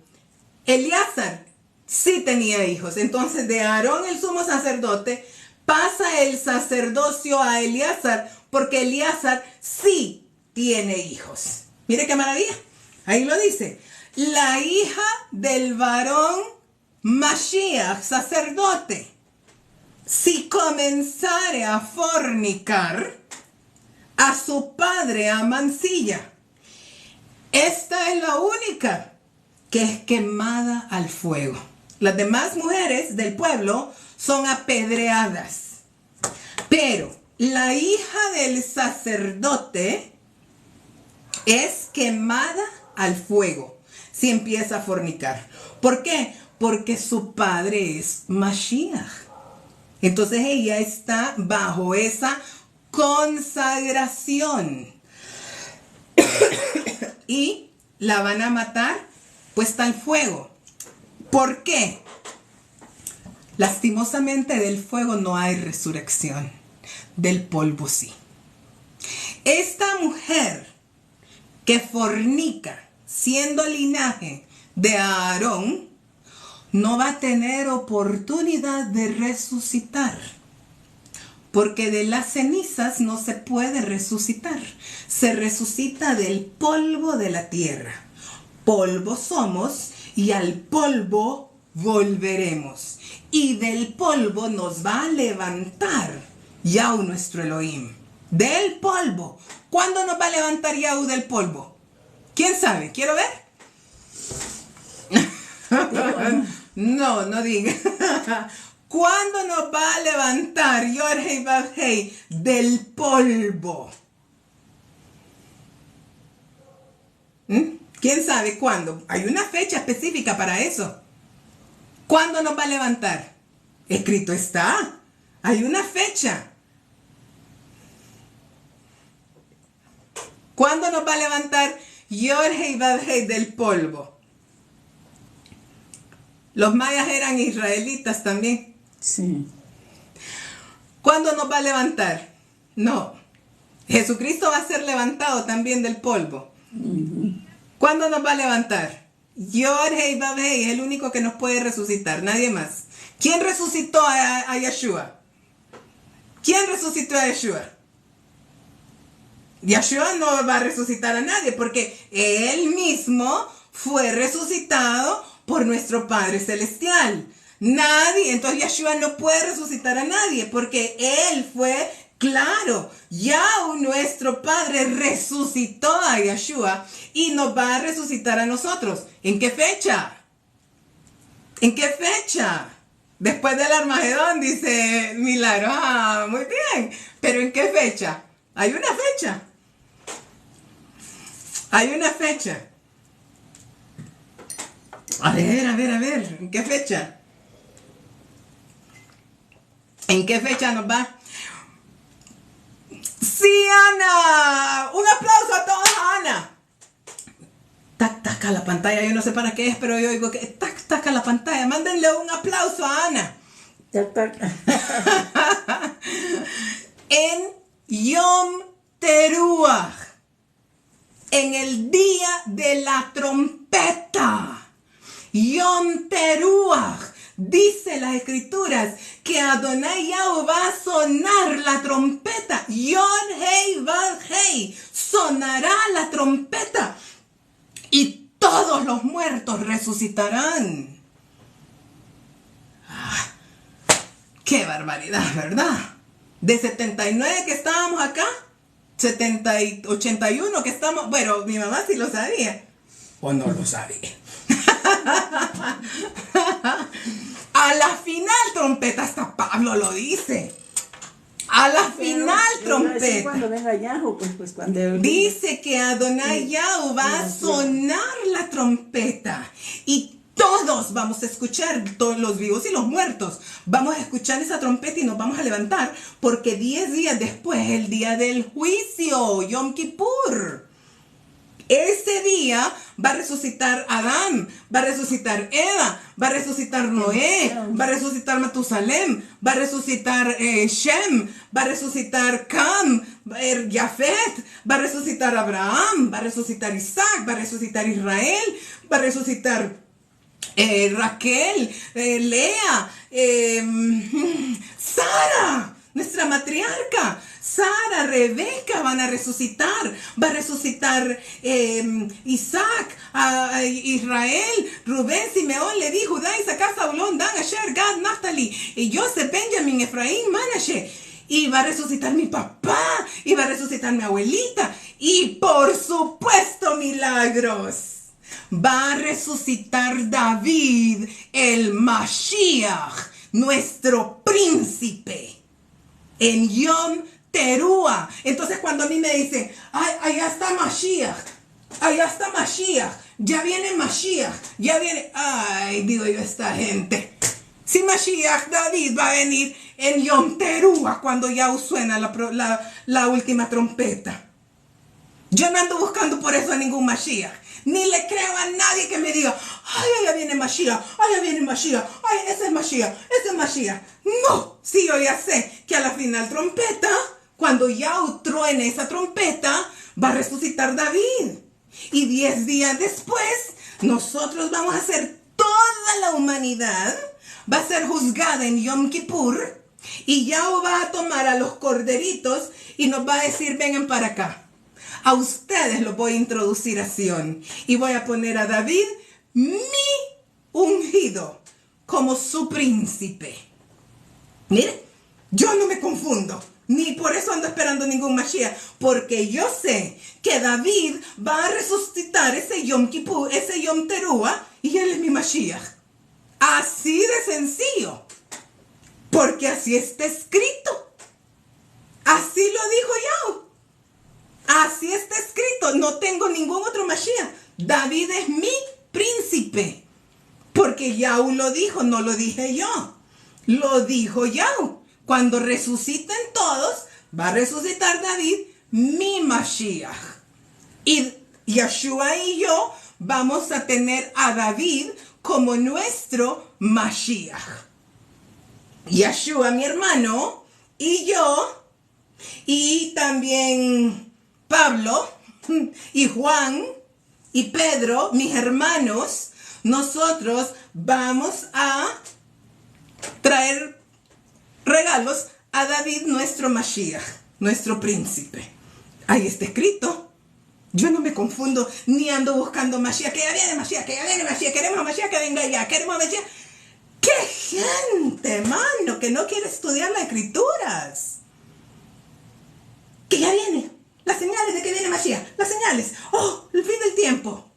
Eleazar sí tenía hijos. Entonces de Aarón, el sumo sacerdote, pasa el sacerdocio a Eleazar, porque Eleazar sí tiene hijos. Mire qué maravilla. Ahí lo dice. La hija del varón Mashiach, sacerdote, si comenzare a fornicar, a su padre amancilla. Esta es la única que es quemada al fuego. Las demás mujeres del pueblo son apedreadas. Pero la hija del sacerdote es quemada al fuego si empieza a fornicar. ¿Por qué? Porque su padre es Mashiach. Entonces ella está bajo esa consagración. Y la van a matar puesta al fuego. ¿Por qué? Lastimosamente del fuego no hay resurrección. Del polvo sí. Esta mujer que fornica siendo linaje de Aarón, no va a tener oportunidad de resucitar. Porque de las cenizas no se puede resucitar. Se resucita del polvo de la tierra. Polvo somos y al polvo volveremos. Y del polvo nos va a levantar Yahu nuestro Elohim. Del polvo. ¿Cuándo nos va a levantar Yahu del polvo? ¿Quién sabe? ¿Quiero ver? No, no diga. ¿Cuándo nos va a levantar Yorhei Babhei del polvo? ¿Quién sabe cuándo? Hay una fecha específica para eso. ¿Cuándo nos va a levantar? Escrito está. Hay una fecha. ¿Cuándo nos va a levantar Yorhei Babhei del polvo? Los mayas eran israelitas también. Sí. ¿Cuándo nos va a levantar? No. Jesucristo va a ser levantado también del polvo. ¿Cuándo nos va a levantar? Yorhei Babhei es el único que nos puede resucitar, nadie más. ¿Quién resucitó a Yeshua? ¿Quién resucitó a Yeshua? Yeshua no va a resucitar a nadie porque él mismo fue resucitado por nuestro Padre Celestial. Nadie, entonces Yeshua no puede resucitar a nadie porque él fue claro. Yahu nuestro Padre resucitó a Yeshua y nos va a resucitar a nosotros. ¿En qué fecha? ¿En qué fecha? Después del Armagedón, dice Milagro. Ah, muy bien. Pero ¿en qué fecha? Hay una fecha. Hay una fecha. A ver. ¿En qué fecha? ¿En qué fecha nos va? Si Sí, Ana. Un aplauso a todos, Ana. Tac, tac a la pantalla. Yo no sé para qué es, pero yo digo que tac, tac a la pantalla. Mándenle un aplauso a Ana. Tac, tac. En Yom Teruah, en el día de la trompeta, Yom Teruah, dice las escrituras que Adonai Yahweh va a sonar la trompeta. Yod Hei Vav Hei, sonará la trompeta y todos los muertos resucitarán. ¡Qué barbaridad!, ¿verdad? De 79 que estábamos acá, 81 que estamos... Bueno, mi mamá sí lo sabía. ¿O no lo sabía? A la final trompeta, hasta Pablo lo dice. A la final trompeta. Cuando venga Yahweh, pues cuando... Dice que Adonai Yahweh va a sonar la trompeta. Y todos vamos a escuchar, todos los vivos y los muertos, vamos a escuchar esa trompeta y nos vamos a levantar, porque 10 días después, el día del juicio, Yom Kippur, ese día va a resucitar Adán, va a resucitar Eva, va a resucitar Noé, va a resucitar Matusalem, va a resucitar Shem, va a resucitar Cam, Jafet, va a resucitar Abraham, va a resucitar Isaac, va a resucitar Israel, va a resucitar Raquel, Lea, Sara, nuestra matriarca, Sara, Rebeca van a resucitar, va a resucitar Isaac, Israel, Rubén, Simeón, Leví, Judá, Isaacar, Zabulón, Dan, Asher, Gad, Naftali, y Joseph, Benjamín, Efraín, Manashe. Y va a resucitar mi papá, y va a resucitar mi abuelita, y por supuesto milagros. Va a resucitar David, el Mashiach, nuestro príncipe, en Yom Teruah. Entonces cuando a mí me dicen, ay, allá está Mashiach, allá está Mashiach, ya viene Mashiach, ya viene, ay, digo yo, esta gente. Si Mashiach, David va a venir en Yom Teruah cuando ya suena la última trompeta. Yo no ando buscando por eso a ningún Mashiach. Ni le creo a nadie que me diga, ay, allá viene Mashiach, allá viene Mashiach, ay, ese es Mashiach, ese es Mashiach. No, sí, yo ya sé que a la final trompeta, cuando ya truene esa trompeta, va a resucitar David. Y 10 días después, nosotros vamos a ser, toda la humanidad va a ser juzgada en Yom Kippur, y Yahweh va a tomar a los corderitos y nos va a decir, vengan para acá. A ustedes los voy a introducir a Sion y voy a poner a David, mi ungido, como su príncipe. Mire, yo no me confundo, ni por eso ando esperando ningún Mashiach, porque yo sé que David va a resucitar ese Yom Kippur, ese Yom Teruah, y él es mi Mashiach. Así de sencillo, porque así está escrito. Así lo dijo Yahweh. Así está escrito, no tengo ningún otro Mashiach. David es mi príncipe. Porque Yahweh lo dijo, no lo dije yo. Lo dijo Yahweh. Cuando resuciten todos, va a resucitar David, mi Mashiach. Y Yeshua y yo vamos a tener a David como nuestro Mashiach. Yeshua, mi hermano, y yo, y también Pablo y Juan y Pedro, mis hermanos, nosotros vamos a traer regalos a David, nuestro Mashiach, nuestro príncipe. Ahí está escrito. Yo no me confundo ni ando buscando Mashiach, que ya viene Mashiach, que ya viene Mashiach, queremos a Mashiach que venga ya, queremos a Mashiach. ¡Qué gente, mano, que no quiere estudiar las escrituras! Que ya viene. Las señales de que viene Mashiach, las señales, oh, el fin del tiempo.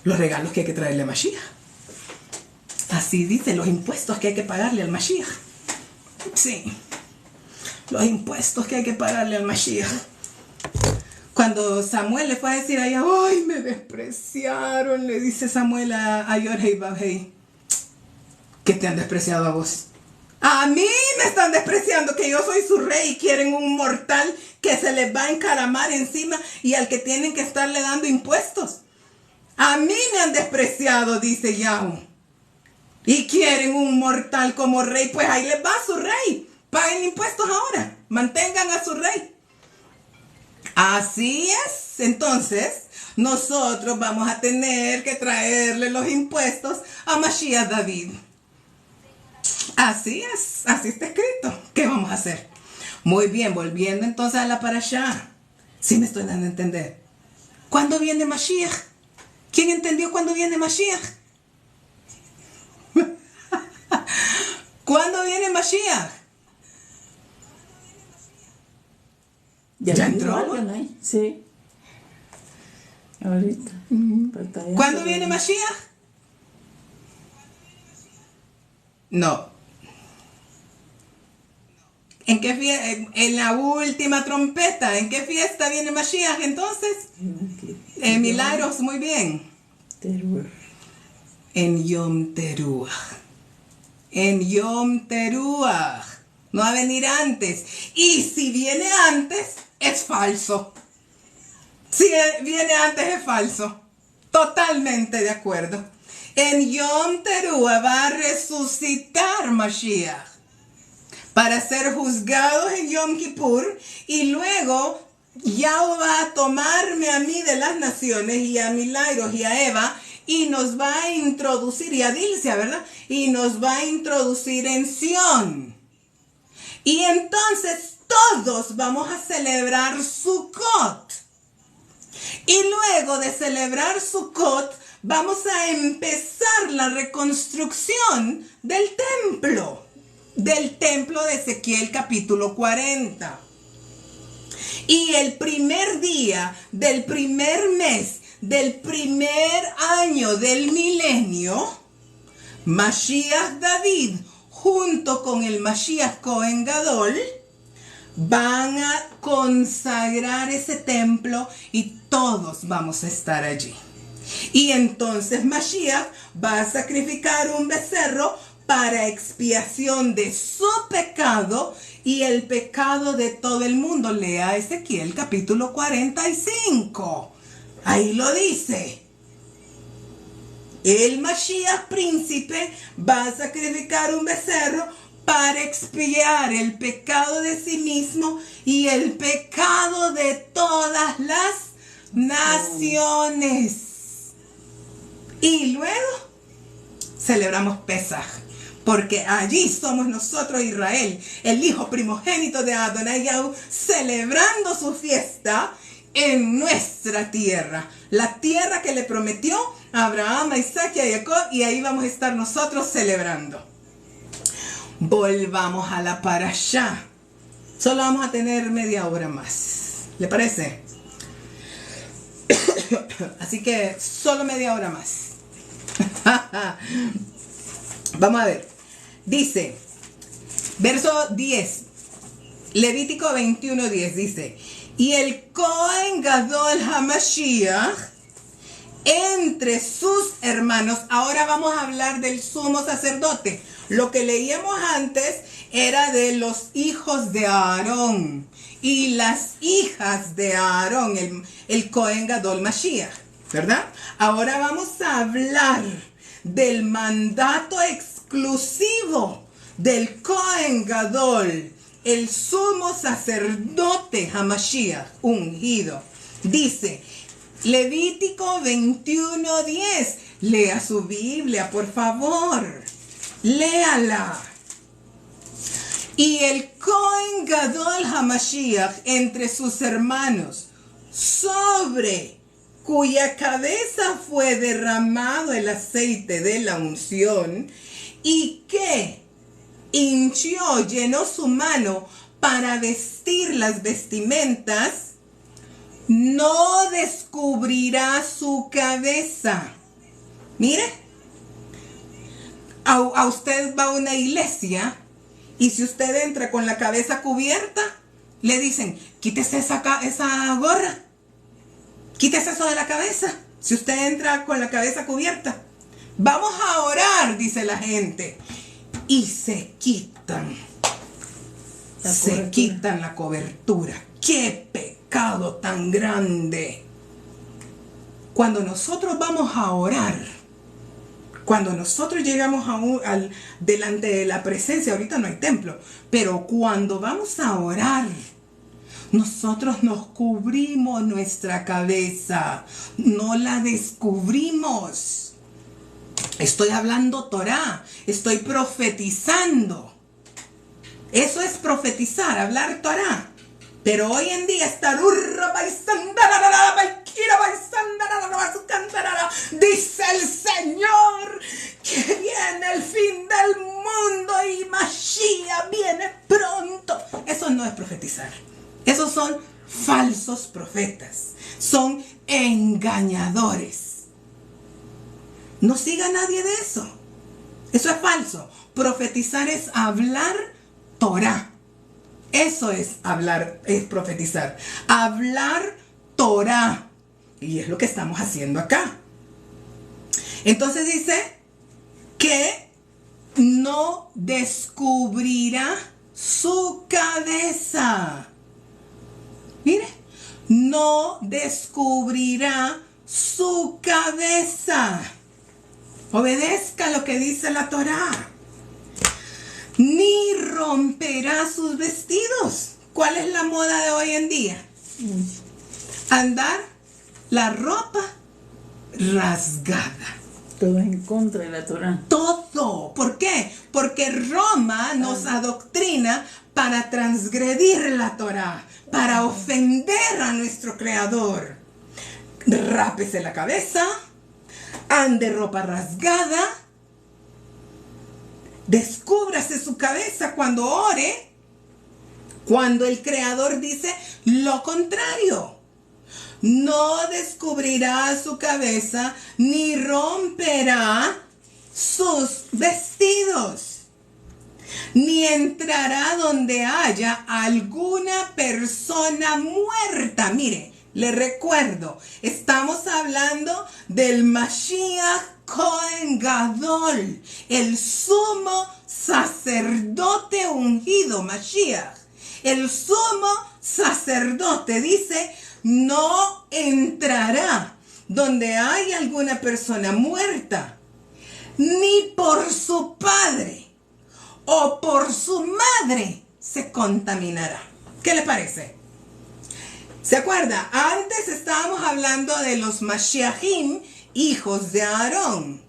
Los regalos que hay que traerle a Mashiach. Así dicen los impuestos que hay que pagarle al Mashiach. Sí, los impuestos que hay que pagarle al Mashiach. Cuando Samuel le fue a decir a ella, ¡ay, me despreciaron! Le dice Samuel a Yod Hei Vav Hei, ¿qué te han despreciado a vos? A mí me están despreciando que yo soy su rey y quieren un mortal que se les va a encaramar encima y al que tienen que estarle dando impuestos. A mí me han despreciado, dice Yahweh. Y quieren un mortal como rey, pues ahí les va su rey. Paguen impuestos ahora, mantengan a su rey. Así es, entonces nosotros vamos a tener que traerle los impuestos a Mashiach David. Así es, así está escrito. ¿Qué vamos a hacer? Muy bien, volviendo entonces a la parashá. Sí me estoy dando a entender. ¿Cuándo viene Mashiach? ¿Quién entendió cuándo viene Mashiach? ¿Cuándo viene Mashiach? ¿Ya entró? Sí. Ahorita. ¿Cuándo viene Mashiach? No. ¿En qué fiesta? En la última trompeta. ¿En qué fiesta viene Mashiach entonces? En Milagros, muy bien. En Yom Teruah. En Yom Teruah. No va a venir antes. Y si viene antes, es falso. Si viene antes, es falso. Totalmente de acuerdo. En Yom Teruah va a resucitar Mashiach para ser juzgados en Yom Kippur, y luego Yahweh va a tomarme a mí de las naciones y a Milagros y a Eva y nos va a introducir, y a Dilcia, ¿verdad? Y nos va a introducir en Sión. Y entonces todos vamos a celebrar Sukkot. Y luego de celebrar Sukkot, vamos a empezar la reconstrucción del templo de Ezequiel capítulo 40. Y el primer día del primer mes del primer año del milenio, Mashiach David junto con el Mashiach Cohen Gadol van a consagrar ese templo y todos vamos a estar allí. Y entonces Mashiach va a sacrificar un becerro para expiación de su pecado y el pecado de todo el mundo. Lea Ezequiel capítulo 45. Ahí lo dice. El Mashiach príncipe va a sacrificar un becerro para expiar el pecado de sí mismo y el pecado de todas las naciones. Y luego celebramos Pesaj, porque allí somos nosotros, Israel, el hijo primogénito de Adonai Yahweh, celebrando su fiesta en nuestra tierra, la tierra que le prometió a Abraham, a Isaac y a Jacob, y ahí vamos a estar nosotros celebrando. Volvamos a la parashá. Solo vamos a tener media hora más. ¿Le parece? Así que solo media hora más. Vamos a ver. Dice, verso 10, Levítico 21:10 dice: y el Cohen Gadol HaMashiach entre sus hermanos. Ahora vamos a hablar del sumo sacerdote. Lo que leíamos antes era de los hijos de Aarón y las hijas de Aarón, el Cohen Gadol Mashiach, ¿verdad? Ahora vamos a hablar del mandato exclusivo del Cohen Gadol, el sumo sacerdote HaMashiach, ungido. Dice Levítico 21:10. Lea su Biblia, por favor. Léala. Y el Cohen Gadol HaMashiach entre sus hermanos, sobre cuya cabeza fue derramado el aceite de la unción, y que hinchió, llenó su mano para vestir las vestimentas, no descubrirá su cabeza. Mire, a usted va a una iglesia y si usted entra con la cabeza cubierta, le dicen, quítese esa gorra, quítese eso de la cabeza, si usted entra con la cabeza cubierta. Vamos a orar, dice la gente, y se quitan se quitan la cobertura. ¡Qué pecado tan grande! Cuando nosotros vamos a orar, cuando nosotros llegamos delante de la presencia, ahorita no hay templo, pero cuando vamos a orar, nosotros nos cubrimos nuestra cabeza, no la descubrimos. Estoy hablando Torah, estoy profetizando. Eso es profetizar, hablar Torah. Pero hoy en día está dice el Señor que viene el fin del mundo y Mashiach viene pronto. Eso no es profetizar. Esos son falsos profetas. Son engañadores. No siga nadie de eso. Eso es falso. Profetizar es hablar Torah. Eso es hablar, es profetizar. Hablar Torah. Y es lo que estamos haciendo acá. Entonces dice que no descubrirá su cabeza. Mire, no descubrirá su cabeza. Obedezca lo que dice la Torah. Ni romperá sus vestidos. ¿Cuál es la moda de hoy en día? Andar la ropa rasgada. Todo en contra de la Torah. Todo. ¿Por qué? Porque Roma nos adoctrina para transgredir la Torah, para ofender a nuestro Creador. Rápese la cabeza, ande ropa rasgada, descúbrase su cabeza cuando ore, cuando el Creador dice lo contrario. No descubrirá su cabeza ni romperá sus vestidos, ni entrará donde haya alguna persona muerta. Mire, le recuerdo, estamos hablando del Mashiach Cohen Gadol, el sumo sacerdote ungido, Mashiach. El sumo sacerdote dice, no entrará donde hay alguna persona muerta, ni por su padre o por su madre se contaminará. ¿Qué le parece? ¿Se acuerda? Antes estábamos hablando de los Mashiachim, hijos de Aarón.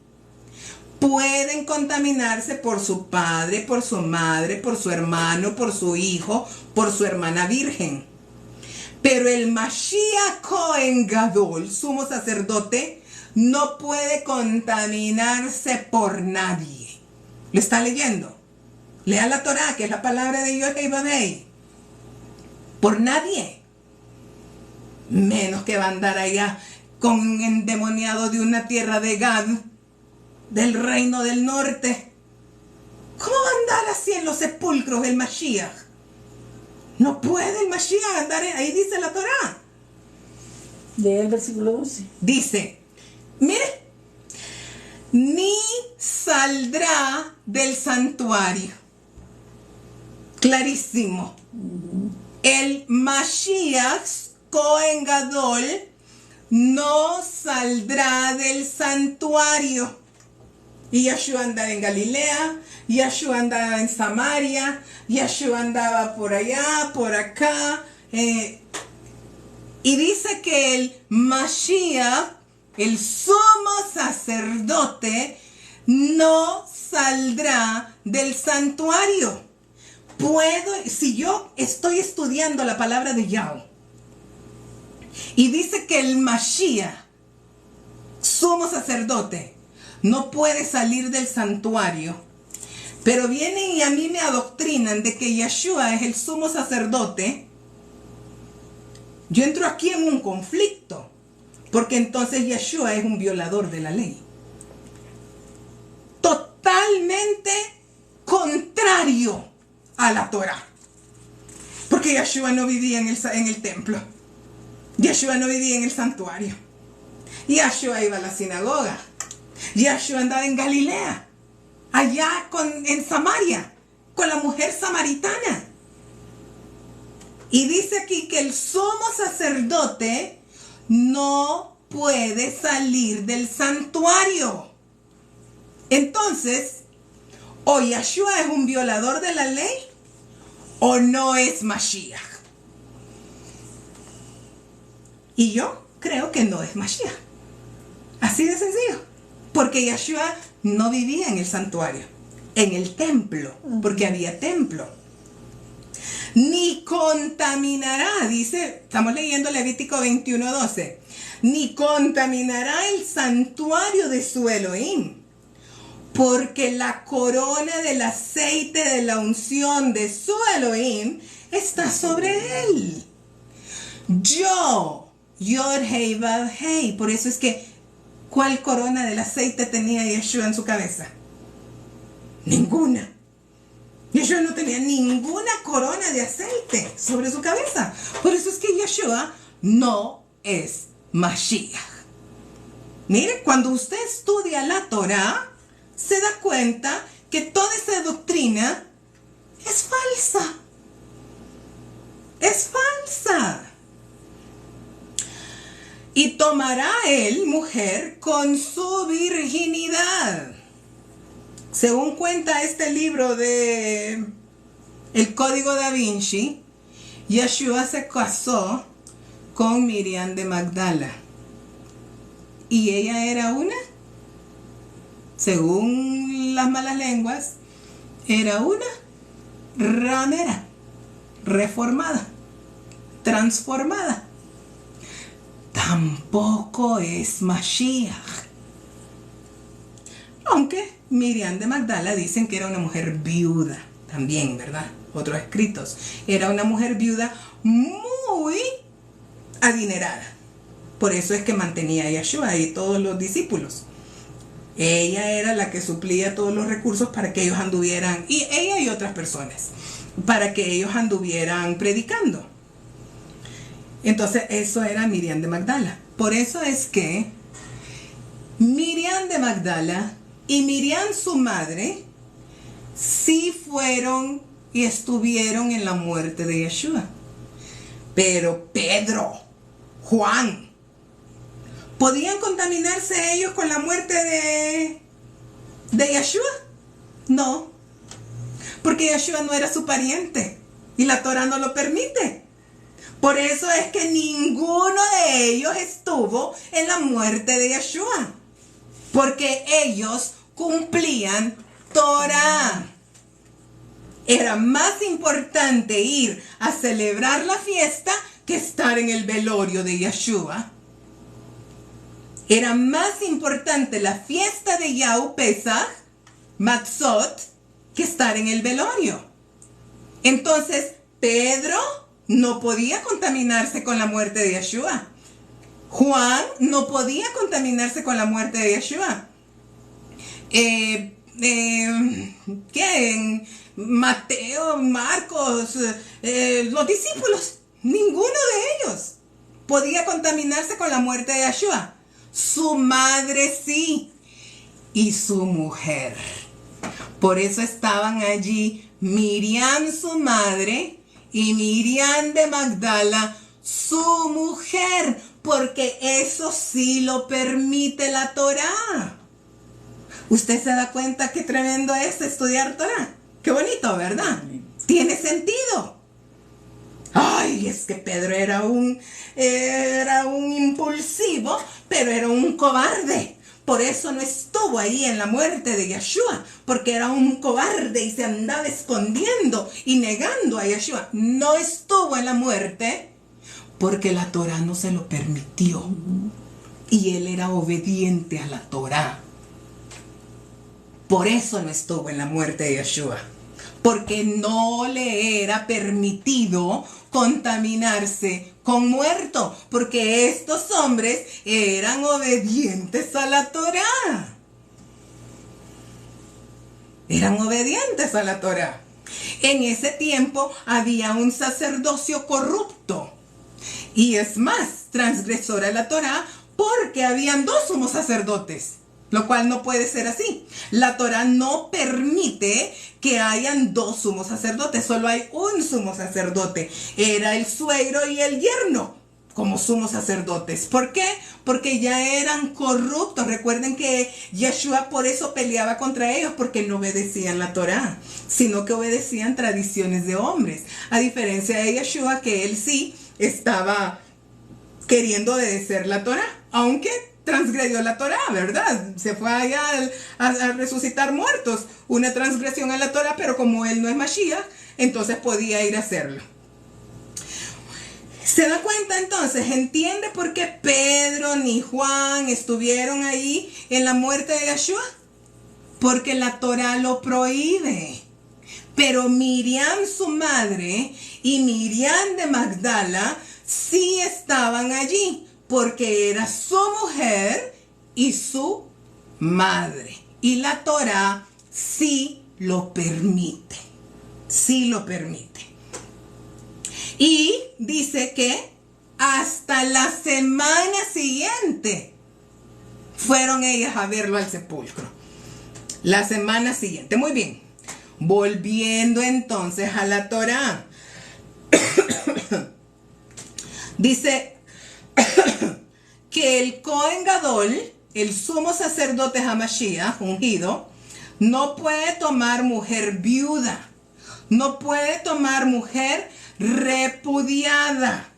Pueden contaminarse por su padre, por su madre, por su hermano, por su hijo, por su hermana virgen. Pero el Mashiach Cohen Gadol, sumo sacerdote, no puede contaminarse por nadie. ¿Le está leyendo? Lea la Torah, que es la palabra de Yod-Heh Vav-Heh. Por nadie. Menos que va a andar allá con un endemoniado de una tierra de Gad, del reino del norte. ¿Cómo va a andar así en los sepulcros el Mashiach? No puede el Mashiach andar ahí, dice la Torah. Lea el versículo 12. Dice, mire, ni saldrá del santuario. Clarísimo. El Mashiach Cohen Gadol no saldrá del santuario. Y Yeshua andaba en Galilea, Yeshua andaba en Samaria, Yeshua andaba por allá, por acá. Y dice que el Mashiach, el sumo sacerdote, no saldrá del santuario. Si yo estoy estudiando la palabra de Yahweh, y dice que el Mashiach, sumo sacerdote, no puede salir del santuario, pero vienen y a mí me adoctrinan de que Yeshua es el sumo sacerdote, yo entro aquí en un conflicto, porque entonces Yeshua es un violador de la ley. Totalmente contrario a la Torah. Porque Yeshua no vivía en el templo. Yeshua no vivía en el santuario. Yeshua iba a la sinagoga. Yeshua andaba en Galilea, allá en Samaria, con la mujer samaritana. Y dice aquí que el sumo sacerdote no puede salir del santuario. Entonces, o Yeshua es un violador de la ley o no es Mashiach. Y yo creo que no es Mashiach. Así de sencillo. Porque Yeshua no vivía en el santuario, en el templo, porque había templo. Ni contaminará, dice, estamos leyendo Levítico 21:12, ni contaminará el santuario de su Elohim, porque la corona del aceite de la unción de su Elohim está sobre él. Yo, Yod Hei Vav Hei, por eso es que, ¿cuál corona del aceite tenía Yeshua en su cabeza? Ninguna. Yeshua no tenía ninguna corona de aceite sobre su cabeza. Por eso es que Yeshua no es Mashiach. Mire, cuando usted estudia la Torah, se da cuenta que toda esa doctrina es falsa. Es falsa. Y tomará él, mujer, con su virginidad. Según cuenta este libro de El Código Da Vinci, Yeshua se casó con Miriam de Magdala. Y ella era una, según las malas lenguas, era una ramera, reformada, transformada. Tampoco es Mashiach. Aunque Miriam de Magdala dicen que era una mujer viuda, también, ¿verdad? Otros escritos. Era una mujer viuda muy adinerada. Por eso es que mantenía a Yeshua y todos los discípulos. Ella era la que suplía todos los recursos para que ellos anduvieran, y ella y otras personas, para que ellos anduvieran predicando. Entonces, eso era Miriam de Magdala. Por eso es que Miriam de Magdala y Miriam su madre sí fueron y estuvieron en la muerte de Yeshua. Pero Pedro, Juan, ¿podían contaminarse ellos con la muerte de Yeshua? No, porque Yeshua no era su pariente y la Torah no lo permite. Por eso es que ninguno de ellos estuvo en la muerte de Yeshua, porque ellos cumplían Torah. Era más importante ir a celebrar la fiesta que estar en el velorio de Yeshua. Era más importante la fiesta de Yahú Pesach, Matzot, que estar en el velorio. Entonces, Pedro no podía contaminarse con la muerte de Yeshua. Juan no podía contaminarse con la muerte de Yeshua. Mateo, Marcos, los discípulos, ninguno de ellos podía contaminarse con la muerte de Yeshua. Su madre sí, y su mujer. Por eso estaban allí Miriam, su madre, y Miriam de Magdala, su mujer, porque eso sí lo permite la Torah. ¿Usted se da cuenta qué tremendo es estudiar Torah? Qué bonito, ¿verdad? Tiene sentido. Ay, es que Pedro era un impulsivo, pero era un cobarde. Por eso no estuvo ahí en la muerte de Yeshua, porque era un cobarde y se andaba escondiendo y negando a Yeshua. No estuvo en la muerte porque la Torah no se lo permitió. Y él era obediente a la Torah. Por eso no estuvo en la muerte de Yeshua, porque no le era permitido contaminarse con muerto, porque estos hombres eran obedientes a la Torah. Eran obedientes a la Torah. En ese tiempo había un sacerdocio corrupto, y es más, transgresor a la Torah, porque habían dos sumos sacerdotes, lo cual no puede ser así. La Torá no permite que hayan dos sumos sacerdotes, solo hay un sumo sacerdote. Era el suegro y el yerno como sumos sacerdotes. ¿Por qué? Porque ya eran corruptos. Recuerden que Yeshua por eso peleaba contra ellos, porque no obedecían la Torá, sino que obedecían tradiciones de hombres. A diferencia de Yeshua, que él sí estaba queriendo obedecer la Torá, aunque transgredió la Torá, ¿verdad? Se fue allá a resucitar muertos. Una transgresión a la Torá, pero como él no es Mashiach, entonces podía ir a hacerlo. ¿Se da cuenta entonces? ¿Entiende por qué Pedro ni Juan estuvieron ahí en la muerte de Yeshua? Porque la Torá lo prohíbe. Pero Miriam, su madre, y Miriam de Magdala sí estaban allí, porque era su mujer y su madre. Y la Torá sí lo permite. Sí lo permite. Y dice que hasta la semana siguiente fueron ellas a verlo al sepulcro. La semana siguiente. Muy bien. Volviendo entonces a la Torá. Dice que el Cohen Gadol, el sumo sacerdote Hamashiach, ungido, no puede tomar mujer viuda. No puede tomar mujer repudiada,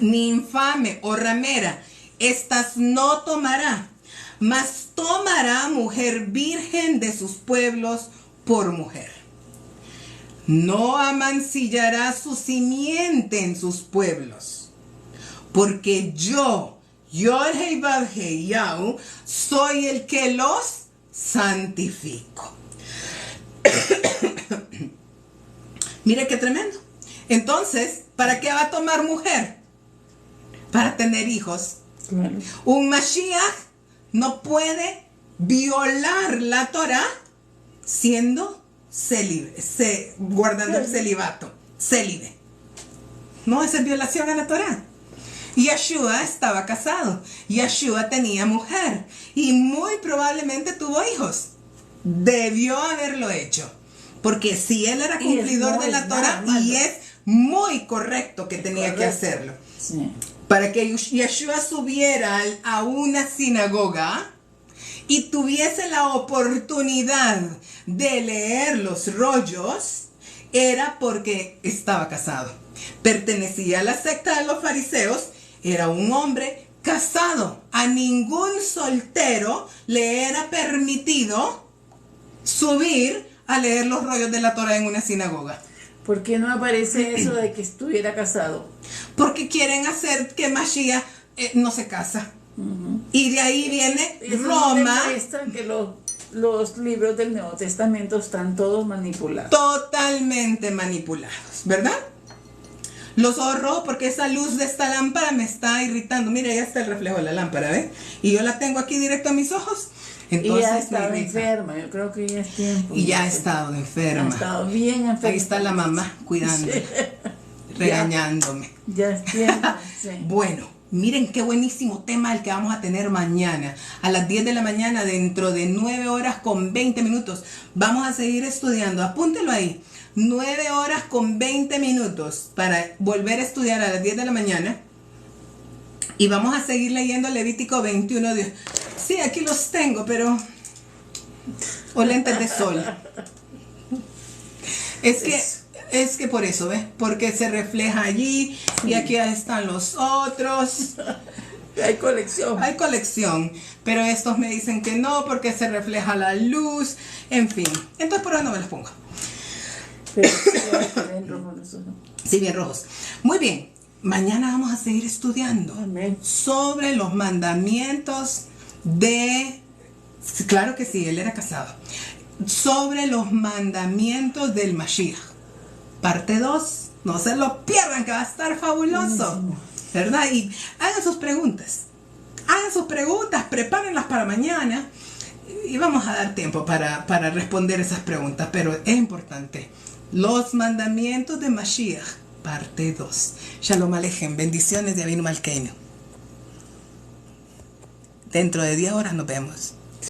ni infame o ramera. Estas no tomará, mas tomará mujer virgen de sus pueblos por mujer. No amancillará su simiente en sus pueblos, porque yo, Yod-Heh Vav-Heh Yahu, soy el que los santifico. Mire qué tremendo. Entonces, ¿para qué va a tomar mujer? Para tener hijos. Claro. Un Mashiach no puede violar la Torá siendo guardando el celibato. Célibe. No, esa es violación a la Torá. Yeshua estaba casado. Yeshua tenía mujer. Y muy probablemente tuvo hijos. Debió haberlo hecho. Porque si él era cumplidor de la Torá, y es muy correcto que tenía que hacerlo. Sí. Para que Yeshua subiera a una sinagoga y tuviese la oportunidad de leer los rollos, era porque estaba casado. Pertenecía a la secta de los fariseos, era un hombre casado. A ningún soltero le era permitido subir a leer los rollos de la Torá en una sinagoga. ¿Por qué no aparece eso de que estuviera casado? Porque quieren hacer que Mashiach no se casa. Y de ahí viene Eso Roma. demuestra que los libros del Nuevo Testamento están todos manipulados. Totalmente manipulados, ¿verdad? Los ojos rojos porque esa luz de esta lámpara me está irritando. Mire, ya está el reflejo de la lámpara, ¿ves? Y yo la tengo aquí directo a mis ojos. Entonces, y ya ha estado enferma, yo creo que ya es tiempo. Y ya ha estado enferma. Ha estado bien enferma. Ahí está la mamá cuidando, sí. Regañándome. Ya es tiempo, sí. Bueno, miren qué buenísimo tema el que vamos a tener mañana. A las 10 de la mañana, dentro de 9 horas con 20 minutos. Vamos a seguir estudiando. Apúntelo ahí. 9 horas con 20 minutos para volver a estudiar a las 10 de la mañana. Y vamos a seguir leyendo Levítico 21. Sí, aquí los tengo, pero... O lentes de sol. Es que por eso, ¿ves? Porque se refleja allí y aquí están los otros. Hay colección. Hay colección, pero estos me dicen que no porque se refleja la luz. En fin, entonces por ahora no me los pongo. Pero bien rojos, ¿no? Sí, bien rojos. Muy bien, mañana vamos a seguir estudiando. Amén. Sobre los mandamientos de... Claro que sí, él era casado. Sobre los mandamientos del Mashiach. Parte 2. No se lo pierdan, que va a estar fabuloso. ¿Verdad? Y hagan sus preguntas. Hagan sus preguntas, prepárenlas para mañana. Y vamos a dar tiempo para responder esas preguntas. Pero es importante. Los mandamientos de Mashiach, parte 2. Shalom Alejem. Bendiciones de Avinu Malkeinu. Dentro de 10 horas nos vemos.